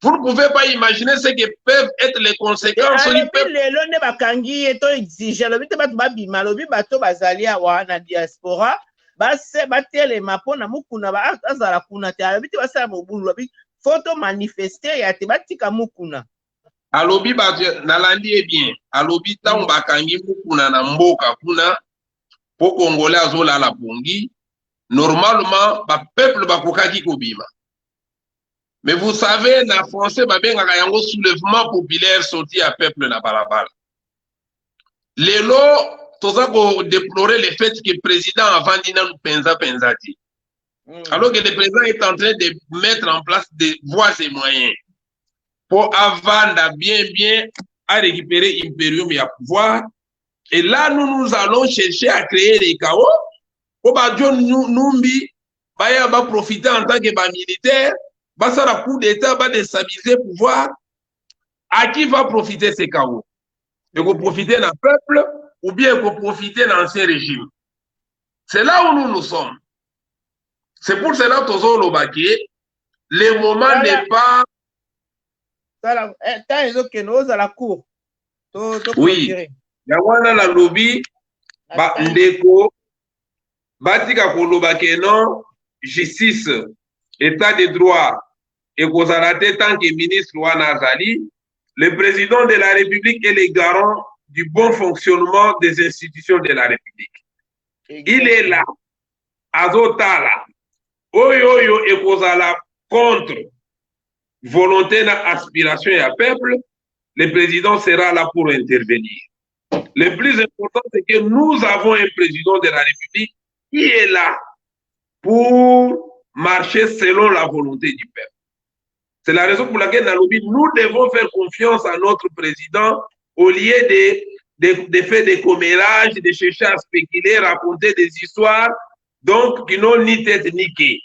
Vous ne pouvez pas imaginer ce que peuvent être les conséquences. Photo manifester ya te batika mukuna. Alobi nalandi e bien. Alobi tango bakangi mukuna na mboka kuna po Congolais azola la pongi. Normalement ba peuple bakokaki kobima. Mais vous savez, na français babengaka yango soulèvement populaire sorti à peuple na balabala. Lelo toza ko déplorer le fait que le président avant dina nous penzati. Alors que le président est en train de mettre en place des voies et moyens pour avant bien à récupérer l'impérium et à pouvoir. Et là, nous allons chercher à créer des chaos. Pour nous profiter en tant que militaire. ça la coup d'État va déstabiliser le pouvoir. À qui va profiter ces chaos? Il faut profiter d'un peuple ou bien il faut profiter d'un ancien régime. C'est là où nous sommes. C'est pour cela que le moment n'est pas... Oui. Yawana la lobby, ndeko, batika kolobake non, justice, état de droit, et kozalate tant que ministre wana azali, le président de la République est le garant du bon fonctionnement des institutions de la République. Exactement. Il est là, azotala, oyo et kozala contre volonté na aspiration et à peuple, le président sera là pour intervenir. Le plus important, c'est que nous avons un président de la République qui est là pour marcher selon la volonté du peuple. C'est la raison pour laquelle, nous devons faire confiance à notre président au lieu de faire des commérages, de chercher à spéculer, raconter des histoires, donc qui n'ont ni tête ni queue.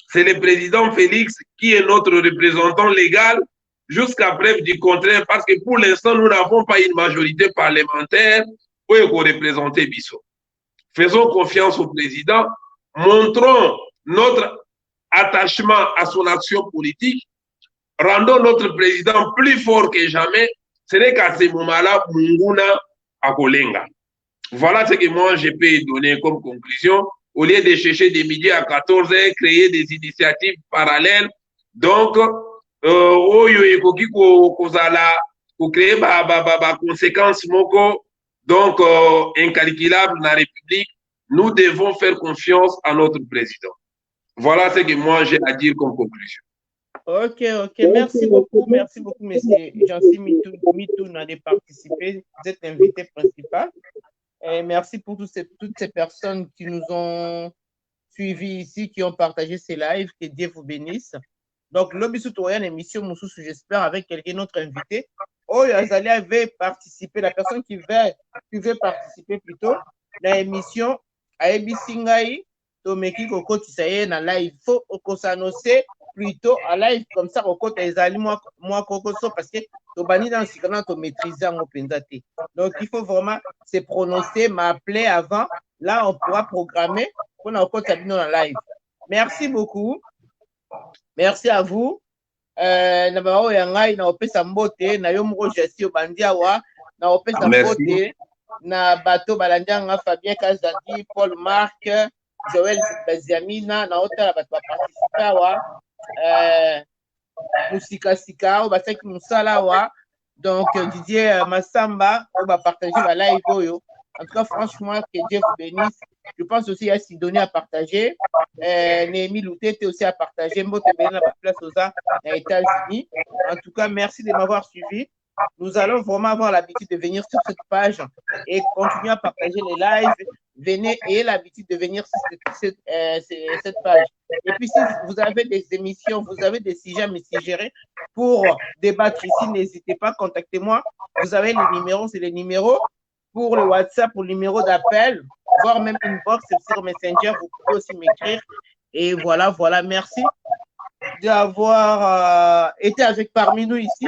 C'est le président Félix qui est notre représentant légal jusqu'à preuve du contraire, parce que pour l'instant, nous n'avons pas une majorité parlementaire pour représenter Bissot. Faisons confiance au président, montrons notre attachement à son action politique, rendons notre président plus fort que jamais. Ce n'est qu'à ce moment-là, Munguna Akolenga. Voilà ce que moi, je peux donner comme conclusion. Au lieu de chercher des midi à 14h, créer des initiatives parallèles. Donc, oyo ekoki kozala ko créer ba conséquences moko donc incalculable dans la République. Nous devons faire confiance à notre président. Voilà ce que moi j'ai à dire comme conclusion. Ok. Merci beaucoup, monsieur Jancy Mitou de participer. Vous êtes invité principal. Et merci pour toutes ces personnes qui nous ont suivis ici, qui ont partagé ces lives. Que Dieu vous bénisse. Donc, l'Obisoutoyen émission Moussous, j'espère, avec quelqu'un d'autre invité. Oh, Azali avait participé, la personne qui veut participer plutôt, dans l'émission, à Ebisingaï, Tomeki Koko Tisaye, dans live. Il faut qu'on s'annonce plutôt à live, comme ça, au côté Azali, moi, Koko, parce que Tobani dans ce canal, tu maîtrises en Openzate. Donc, il faut vraiment se prononcer, m'appeler avant. Là, on pourra programmer pour nous dans la live. Merci beaucoup. Merci à vous. Na bao yangai na opesa mbote na yo moko Jasi Obandiawa na opesa mbote na bato balandianga Fabien Kazadi, Paul Marc, Joël Baziamina na otala bato participa wa musika sika o basaki musala wa donc Didier Massamba on va partager la live oyo. En tout cas, franchement, que Dieu vous bénisse. Je pense aussi à Sidonie à partager. Némi Loutete aussi à partager. Mbote Bénin à place aux États-Unis. En tout cas, merci de m'avoir suivi. Nous allons vraiment avoir l'habitude de venir sur cette page et continuer à partager les lives. Venez et l'habitude de venir sur cette page. Et puis, si vous avez des émissions, vous avez des sujets à me suggérer pour débattre ici, n'hésitez pas, contactez-moi. Vous avez les numéros, c'est les numéros. Pour le WhatsApp, pour le numéro d'appel, voire même une box sur Messenger, vous pouvez aussi m'écrire. Et voilà. Merci d'avoir été parmi nous ici.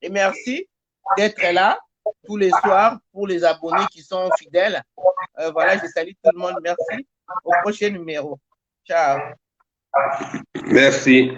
Et merci d'être là tous les soirs pour les abonnés qui sont fidèles. Voilà, je salue tout le monde. Merci. Au prochain numéro. Ciao. Merci.